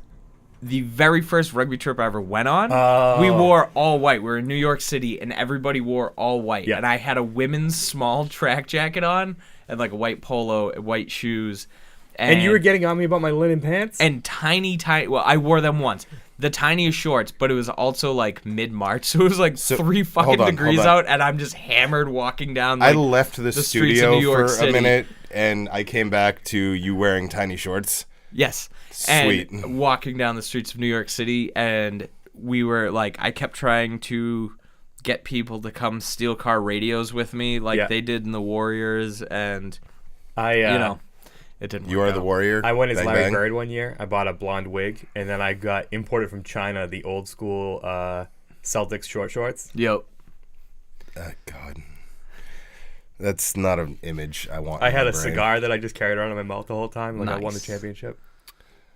the very first rugby trip I ever went on, Oh. we wore all white. We were in New York City, and everybody wore all white. Yeah. And I had a women's small track jacket on, and like a white polo, and white shoes. And you were getting on me about my linen pants? And tiny, well, I wore them once. The tiniest shorts, but it was also like mid-March, so it was like 3 fucking hold on, degrees hold on. out, and I'm just hammered walking down. I Like, left the streets of studio New York for City. a minute, and I came back to you wearing tiny shorts. Yes. Sweet. And walking down the streets of New York City, and we were like, I kept trying to get people to come steal car radios with me, like they did in the Warriors, and it didn't. You work are out. the warrior. I went as Bang, Larry bang. Bird one year. I bought a blonde wig, and then I got imported from China the old school Celtics short shorts. Yep. God, that's not an image I want. I in had my a brain. cigar that I just carried around in my mouth the whole time. Like I won the Nice. championship.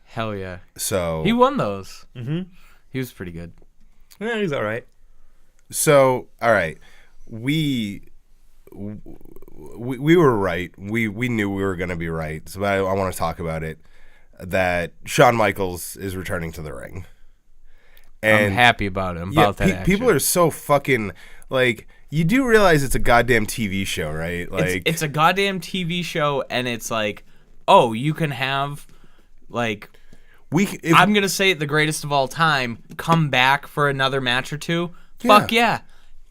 Hell yeah. So He won those. Mm-hmm. He was pretty good. Yeah, he's all right. So all right, we were right. We knew we were going to be right. So I want to talk about it. That Shawn Michaels is returning to the ring. I'm happy about it. That people are so fucking like. You do realize it's a goddamn TV show, right? Like it's a goddamn TV show, and it's like, oh, you can have, like, I'm gonna say it, the greatest of all time, come back for another match or two. Yeah. Fuck yeah,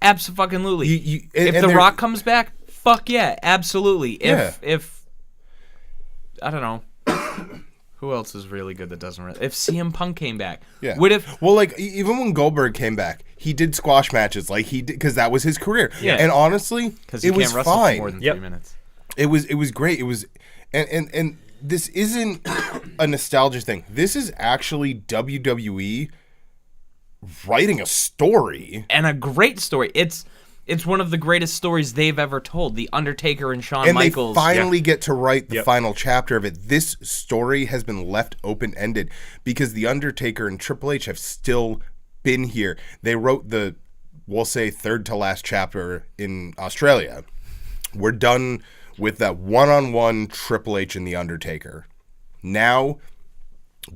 absolutely. If and The Rock comes back, fuck yeah, absolutely. If I don't know. Who else is really good that doesn't really... If CM Punk came back. Yeah. What if... Well, like, even when Goldberg came back, he did squash matches. Like, he did... Because that was his career. Yeah. And honestly, it was wrestle for fine. more than 3 minutes. It was great. It was... And this isn't a nostalgia thing. This is actually WWE writing a story. And a great story. It's one of the greatest stories they've ever told. The Undertaker and Shawn Michaels. They finally get to write the final chapter of it. This story has been left open-ended because The Undertaker and Triple H have still been here. They wrote the, we'll say, third to last chapter in Australia. We're done with that one-on-one Triple H and The Undertaker. Now,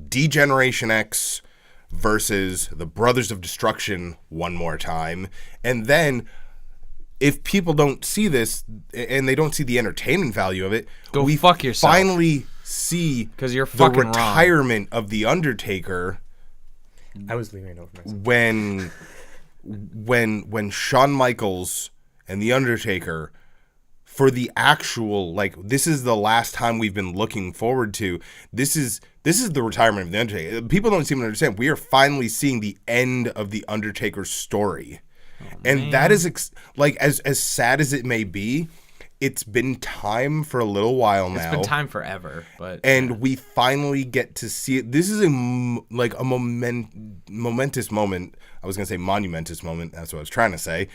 D-Generation X versus the Brothers of Destruction one more time. And then... if people don't see this and they don't see the entertainment value of it, Go we fuck yourself. finally see 'Cause you're the fucking wrong. retirement of The Undertaker I was leaving a note for myself. when Shawn Michaels and The Undertaker, for the actual, like, this is the last time we've been looking forward to. This is the retirement of The Undertaker. People don't seem to understand. We are finally seeing the end of The Undertaker's story. And that is, like, as sad as it may be, it's been time for a little while now. It's been time forever. And we finally get to see it. This is a momentous moment. I was going to say monumentous moment. That's what I was trying to say.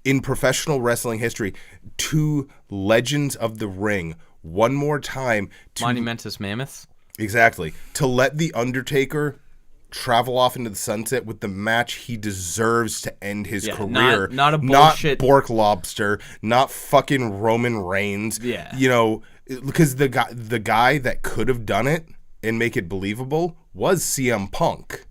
In professional wrestling history, 2 legends of the ring, one more time. Monumentous mammoths? Exactly. To let The Undertaker... travel off into the sunset with the match he deserves to end his career. Not a bullshit. Not Bork Lobster. Not fucking Roman Reigns. Yeah. You know, because the guy that could have done it and make it believable was CM Punk.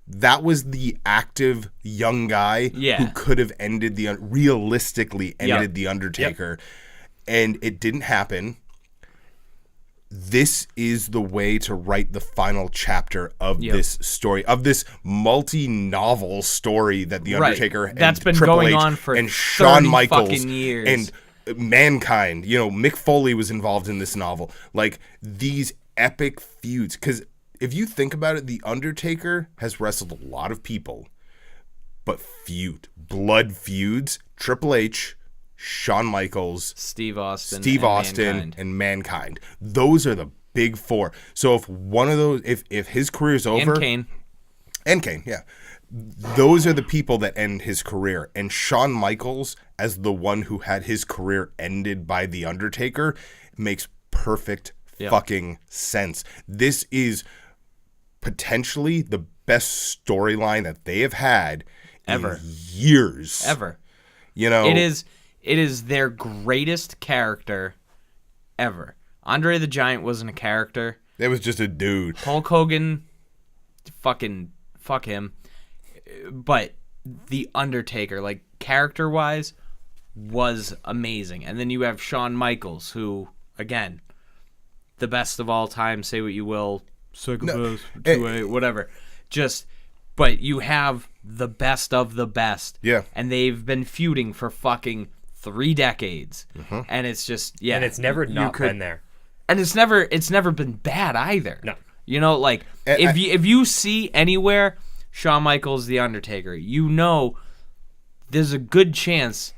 That was the active young guy who could have ended realistically ended The Undertaker. And it didn't happen. This is the way to write the final chapter of this story, of this multi-novel story that The Undertaker and That's been Triple going H on for and Shawn 30 Michaels fucking years. and Mankind. You know, Mick Foley was involved in this novel. Like, these epic feuds. Because if you think about it, The Undertaker has wrestled a lot of people, but blood feuds, Triple H, Shawn Michaels, Steve Austin, and Mankind. Those are the big 4. So if one of those, if his career's over, and Kane, yeah, those are the people that end his career. And Shawn Michaels, as the one who had his career ended by The Undertaker, makes perfect fucking sense. This is potentially the best storyline that they have had ever in years. Ever. You know, It is their greatest character ever. Andre the Giant wasn't a character. it was just a dude. Hulk Hogan fuck him. But The Undertaker, like character-wise, was amazing. And then you have Shawn Michaels, who, again, the best of all time, say what you will, second best, 2A, whatever. But you have the best of the best. Yeah. And they've been feuding for fucking 3 decades. Mm-hmm. And it's just, yeah. And it's never not been there. And it's never been bad either. No. You know, like, if you see anywhere Shawn Michaels, The Undertaker, you know there's a good chance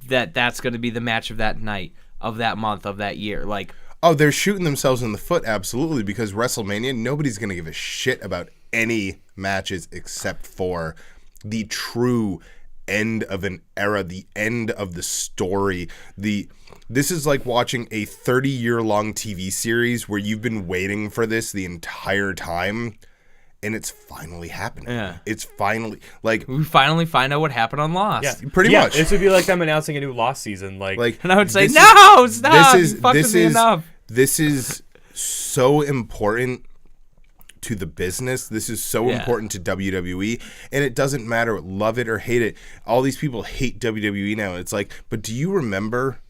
that that's going to be the match of that night, of that month, of that year. Like, oh, they're shooting themselves in the foot, absolutely, because WrestleMania, nobody's going to give a shit about any matches except for the true end of an era, the end of the story. This is like watching a 30-year-long TV series where you've been waiting for this the entire time, and it's finally happening. Yeah. It's finally, like... we finally find out what happened on Lost. Yeah, Pretty much. This would be like them announcing a new Lost season. Like And I would say, this no, stop! You fucked with me enough. This is so important to the business. This is so important to WWE, and it doesn't matter, love it or hate it. All these people hate WWE now. It's like, but do you remember,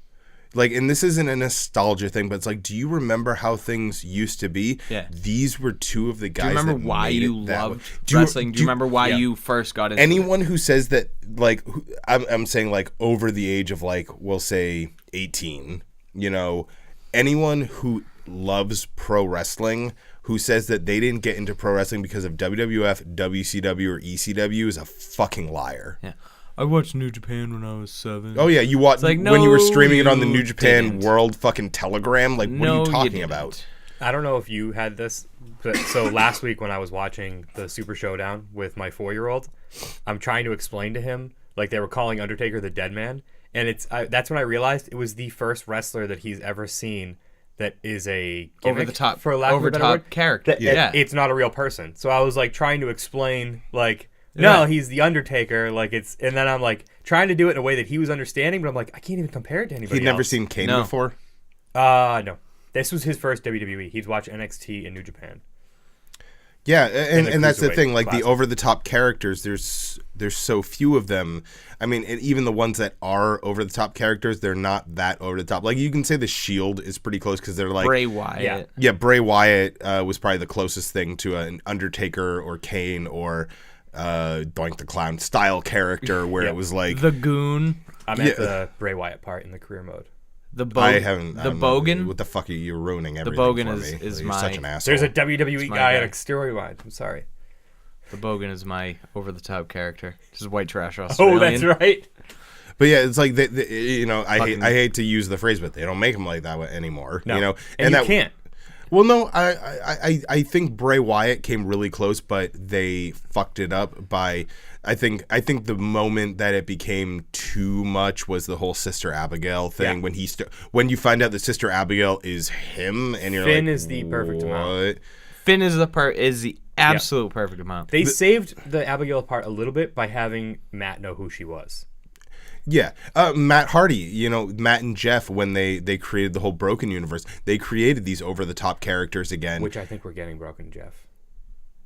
like, and this isn't a nostalgia thing, but it's like, do you remember how things used to be? Yeah. These were two of the guys. Do you remember that why made you it that loved way. wrestling? Do you remember why you first got into anyone who says that, like, I'm saying, like, over the age of, like, we'll say 18, you know, anyone who loves pro wrestling who says that they didn't get into pro wrestling because of WWF, WCW, or ECW is a fucking liar. Yeah. I watched New Japan when I was 7. Oh, yeah, you watched like, when you were no, streaming it on the you New Japan didn't. World fucking Telegram. Like, what No, are you you talking didn't. about? I don't know if you had this, but so last week when I was watching the Super Showdown with my 4-year-old, I'm trying to explain to him, like, they were calling Undertaker the Dead Man, and that's when I realized it was the first wrestler that he's ever seen that is a gimmick, Over the top, for lack of a better word, character. that it's not a real person. So I was like trying to explain, like, no, he's the Undertaker, like, it's, and then I'm like trying to do it in a way that he was understanding, but I'm like, I can't even compare it to anybody He'd never else. seen Kane No. before? No. This was his first WWE. He'd watched NXT in New Japan. Yeah, the and that's the Cruiserweight thing. Like, Classic. the over-the-top characters, there's so few of them. I mean, and even the ones that are over-the-top characters, they're not that over-the-top. Like, you can say the Shield is pretty close because they're like... Bray Wyatt. Yeah, Bray Wyatt was probably the closest thing to an Undertaker or Kane or Doink the Clown style character where it was like... The Goon. I'm at the Bray Wyatt part in the career mode. The I haven't... The Bogan. What the fuck are you ruining everything Bogan for is- me? is You're my- such an asshole. There's a WWE my guy guy. at a steroid. I'm sorry. The Bogan is my over-the-top character. Just white trash Oh, Australian. that's right. But yeah, it's like you know, I Fucking- hate to use the phrase, but they don't make them like that anymore. No. You know, and you can't. Well, no, I think Bray Wyatt came really close, but they fucked it up by. I think the moment that it became too much was the whole Sister Abigail thing. Yeah. When you find out that Sister Abigail is him, and you're Finn like, is the perfect amount. what? Finn is the absolute perfect amount. They saved the Abigail part a little bit by having Matt know who she was. Yeah, Matt Hardy, you know, Matt and Jeff, when they created the whole Broken universe, they created these over-the-top characters again. Which I think we're getting Broken Jeff.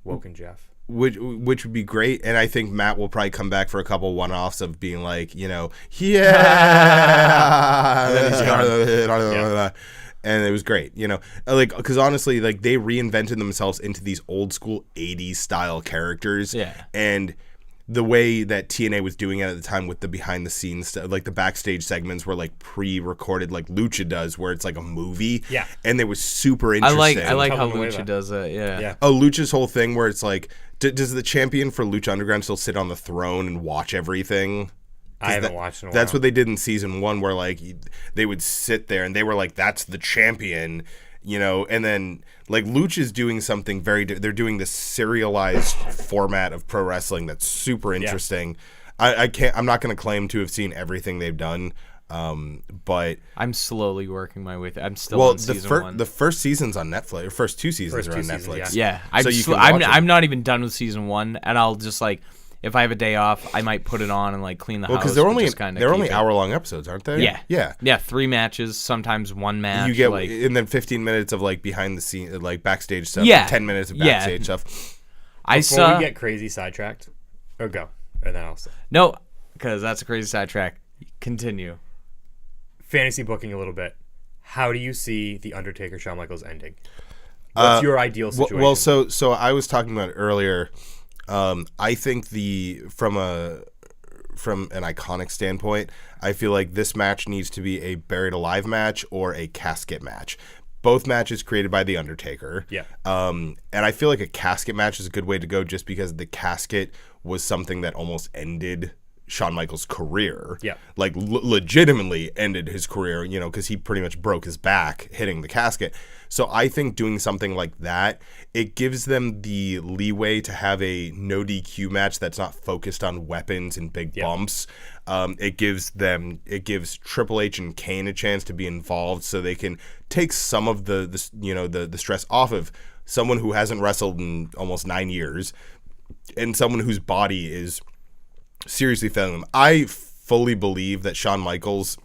Woken Jeff. Which would be great, and I think Matt will probably come back for a couple one-offs of being like, you know, yeah, and then he's gone. And it was great, you know, like, because honestly, like, they reinvented themselves into these old school 80s style characters, and the way that TNA was doing it at the time with the behind the scenes stuff, like the backstage segments were like pre-recorded, like Lucha does, where it's like a movie, and it was super interesting. I like how Tell them Lucha does that. Yeah. Oh, Lucha's whole thing where it's like, does the champion for Lucha Underground still sit on the throne and watch everything? I haven't watched in a while. That's what they did in season 1, where like they would sit there and they were like, "That's the champion," you know. And then like Lucha's doing something they're doing this serialized format of pro wrestling that's super interesting. I'm not going to claim to have seen everything they've done. But I'm slowly working my way through. I'm still on season 1. The first season's on Netflix. Or first 2 seasons are on Netflix. Yeah, I'm not even done with season 1, and I'll just like, if I have a day off, I might put it on and like clean the house. Because they're only hour-long episodes, aren't they? Yeah. 3 matches, sometimes 1 match. You get like, and then 15 minutes of like behind the scene, like backstage stuff. Yeah. 10 minutes of backstage stuff. Before we get crazy sidetracked, or go, and then I'll say. No, because that's a crazy sidetrack. Continue. Fantasy booking a little bit. How do you see the Undertaker Shawn Michaels ending? What's your ideal situation? Well, so I was talking about it earlier. I think from an iconic standpoint, I feel like this match needs to be a buried alive match or a casket match. Both matches created by The Undertaker. Yeah. And I feel like a casket match is a good way to go just because the casket was something that almost ended Shawn Michaels' career. Yeah. Like legitimately ended his career, because he pretty much broke his back hitting the casket. So I think doing something like that, it gives them the leeway to have a no DQ match that's not focused on weapons and big bumps. It gives Triple H and Kane a chance to be involved, so they can take some of the stress off of someone who hasn't wrestled in almost 9 years, and someone whose body is seriously failing them. I fully believe that Shawn Michaels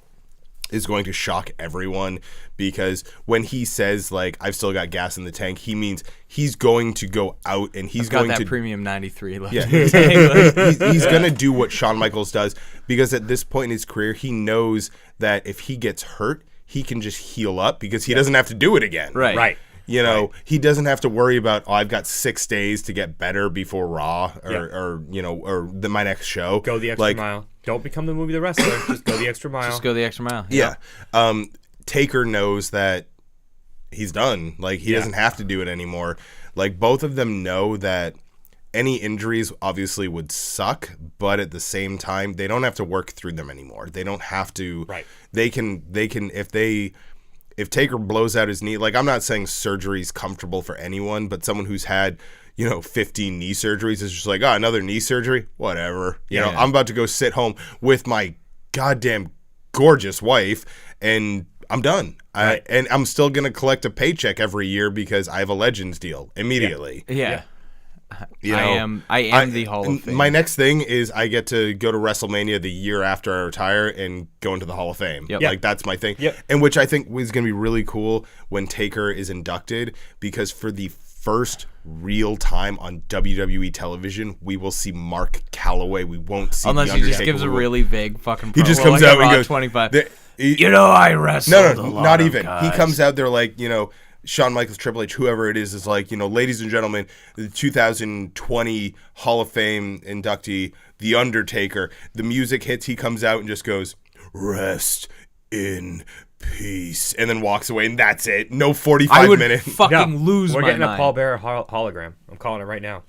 is going to shock everyone, because when he says, like, I've still got gas in the tank, he means he's going to go out and he's going got to that premium 93 left. Yeah, he's going to do what Shawn Michaels does, because at this point in his career, he knows that if he gets hurt, he can just heal up because he doesn't have to do it again. Right. He doesn't have to worry about, I've got 6 days to get better before Raw or my next show. Go the extra mile. Don't become the movie The Wrestler. Just go the extra mile. Just go the extra mile. Yeah. Taker knows that he's done. Like, he doesn't have to do it anymore. Like, both of them know that any injuries obviously would suck, but at the same time, they don't have to work through them anymore. They don't have to. Right. They can if Taker blows out his knee, like, I'm not saying surgery's comfortable for anyone, but someone who's had, 15 knee surgeries is just like, another knee surgery? Whatever. I'm about to go sit home with my goddamn gorgeous wife, and I'm done. Right. And I'm still going to collect a paycheck every year because I have a Legends deal immediately. Yeah. I am the Hall of Fame. My next thing is I get to go to WrestleMania the year after I retire and go into the Hall of Fame. Yep. Like, that's my thing. Yep. And which I think is going to be really cool when Taker is inducted, because for the first real time on WWE television, we will see Mark Calloway. We won't see unless the he Undertaker. just gives a really vague fucking. He just promo, comes like out and Raw goes 25. I wrestled. No, a lot not of even. guys. He comes out there like, Shawn Michaels, Triple H, whoever it is like, ladies and gentlemen, the 2020 Hall of Fame inductee, The Undertaker. The music hits, he comes out and just goes, rest in peace, and then walks away, and that's it. No 45 minutes. Fucking lose We're my getting mind. a Paul Bearer hologram. I'm calling it right now.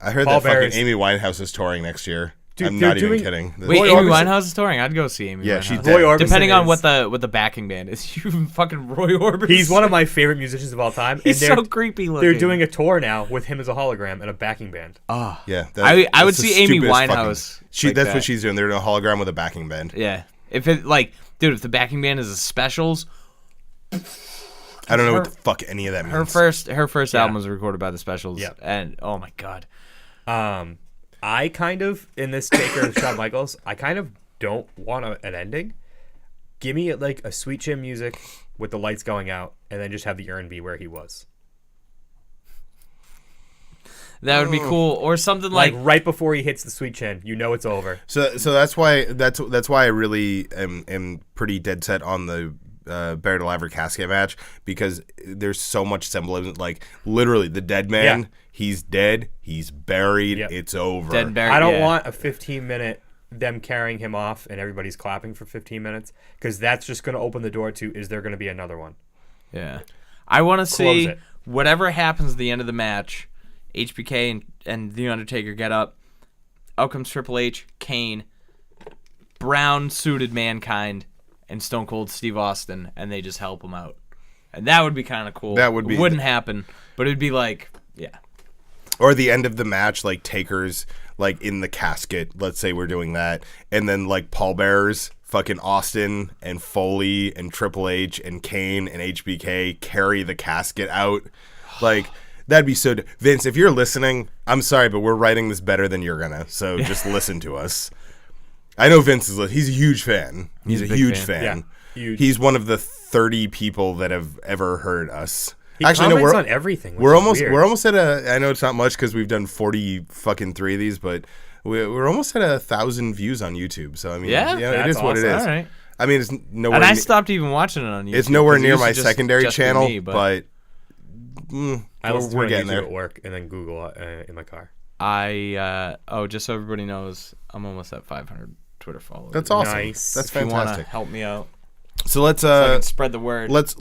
I heard Paul that fucking Bear's- Amy Winehouse is touring next year. Dude, I'm they're not even doing- kidding. Wait, Roy Amy Orbison- Winehouse is touring. I'd go see Amy. Yeah, Winehouse. she's Roy dead. Orbison Depending on is- what the backing band is. You fucking Roy Orbison. He's one of my favorite musicians of all time. He's and so creepy looking. They're doing a tour now with him as a hologram and a backing band. Oh. Yeah, I would that's the see Amy stupidest Winehouse. like that's that. what she's doing. They're doing a hologram with a backing band. Yeah. If it if the backing band is a Specials, I don't know what the fuck any of that means. her first album was recorded by the Specials. Yeah. And oh my god. I kind of, in this Taker of Shawn Michaels, I kind of don't want an ending. Give me like a sweet chin music with the lights going out, and then just have the urn be where he was. That would be cool, or something Like like right before he hits the sweet chin, it's over. So that's why I really am pretty dead set on the buried alive or casket match, because there's so much semblance. Like, literally, the dead man, he's dead, he's buried, it's over. Dead and buried. I don't want a 15-minute them carrying him off and everybody's clapping for 15 minutes, because that's just going to open the door to, is there going to be another one? Yeah. I want to see it. whatever happens at the end of the match, HBK and The Undertaker get up. Out comes Triple H, Kane, brown-suited Mankind, and Stone Cold Steve Austin, and they just help him out. And that would be kind of cool. That would be- It wouldn't happen, but it'd be like, yeah. Or the end of the match, like, Taker's like in the casket. Let's say we're doing that, and then like pallbearers, fucking Austin and Foley and Triple H and Kane and HBK carry the casket out. Like, that'd be so. Vince, if you're listening, I'm sorry, but we're writing this better than you're gonna. So just listen to us. I know Vince he's a huge fan. He's a big huge fan. fan. Yeah, huge. He's one of the 30 people that have ever heard us. He Actually, no, comments we're on everything. we're which is almost weird. we're almost at a. I know it's not much because we've done 43 of these, but we're almost at 1,000 views on YouTube. So I mean, Yeah? it That's is what it awesome. is. All right. I mean, it's nowhere. And I stopped even watching it on YouTube. It's nowhere 'cause it near used to my just secondary be channel, me, but I listen to we're it on getting YouTube there. at work and then Google in my car. Just so everybody knows, I'm almost at 500 Twitter followers. That's awesome. Nice. That's If you want to fantastic. help me out, So let's so I can spread the word. let's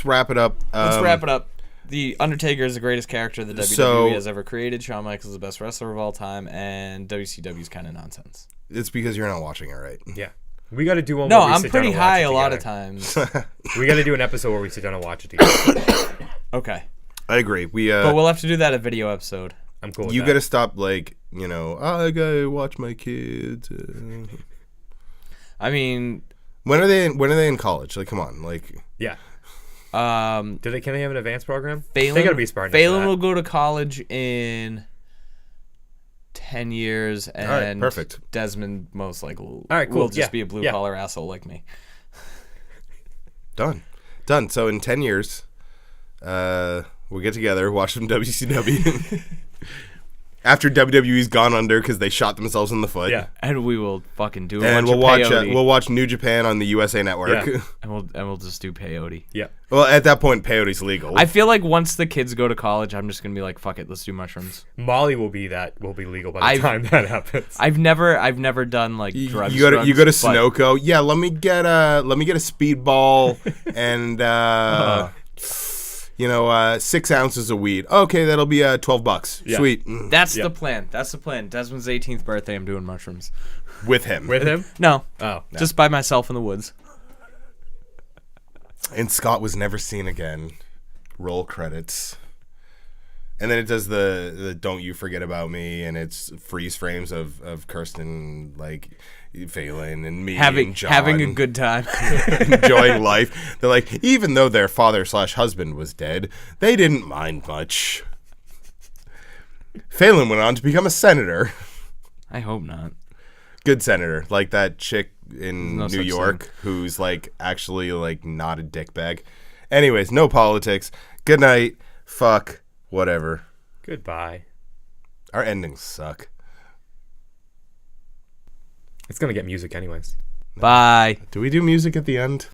wrap it up. Let's wrap it up. The Undertaker is the greatest character the WWE has ever created. Shawn Michaels is the best wrestler of all time, and WCW is kind of nonsense. It's because you're not watching it, right? Yeah. We got to do one No, where we I'm sit pretty down and watch high it a lot of together. times. We got to do an episode where we sit down and watch it together. Okay, I agree. but we'll have to do that a video episode. I'm cool with You that. got to stop, like, I gotta watch my kids. I mean, When are they in college? Like, come on, like. Yeah. Can They have an advanced program? Phelan, They got to be smart enough Phelan for will that. go to college in 10 years, and perfect. Desmond most likely right, cool. will just Yeah. be a blue Yeah. collar asshole like me. Done. So in 10 years, we'll get together, watch some WCW. After WWE's gone under because they shot themselves in the foot. Yeah. And we will fucking do a And bunch of peyote. we'll watch New Japan on the USA Network. Yeah. and we'll just do peyote. Yeah. Well, at that point, peyote's legal. I feel like once the kids go to college, I'm just gonna be like, fuck it, let's do mushrooms. Molly will be legal by the I've- time that happens. I've never done like drugs. you go to but- Sunoco. Yeah, let me get a speedball and 6 ounces of weed. Okay, that'll be $12. Yeah. Sweet. That's Yeah. the plan. That's the plan. Desmond's 18th birthday. I'm doing mushrooms. With him. With him? No, Oh. just by myself in the woods. And Scott was never seen again. Roll credits. And then it does the Don't You Forget About Me, and it's freeze frames of Kirsten, like, Phelan and me and John. Having a good time. enjoying life. They're like, even though their father/husband was dead, they didn't mind much. Phelan went on to become a senator. I hope not. Good senator. Like that chick in No New such York who's, like, actually, like, not a dickbag. Anyways, no politics. Good night. Fuck. Whatever. Goodbye. Our endings suck. It's going to get music anyways. Bye. Do we do music at the end?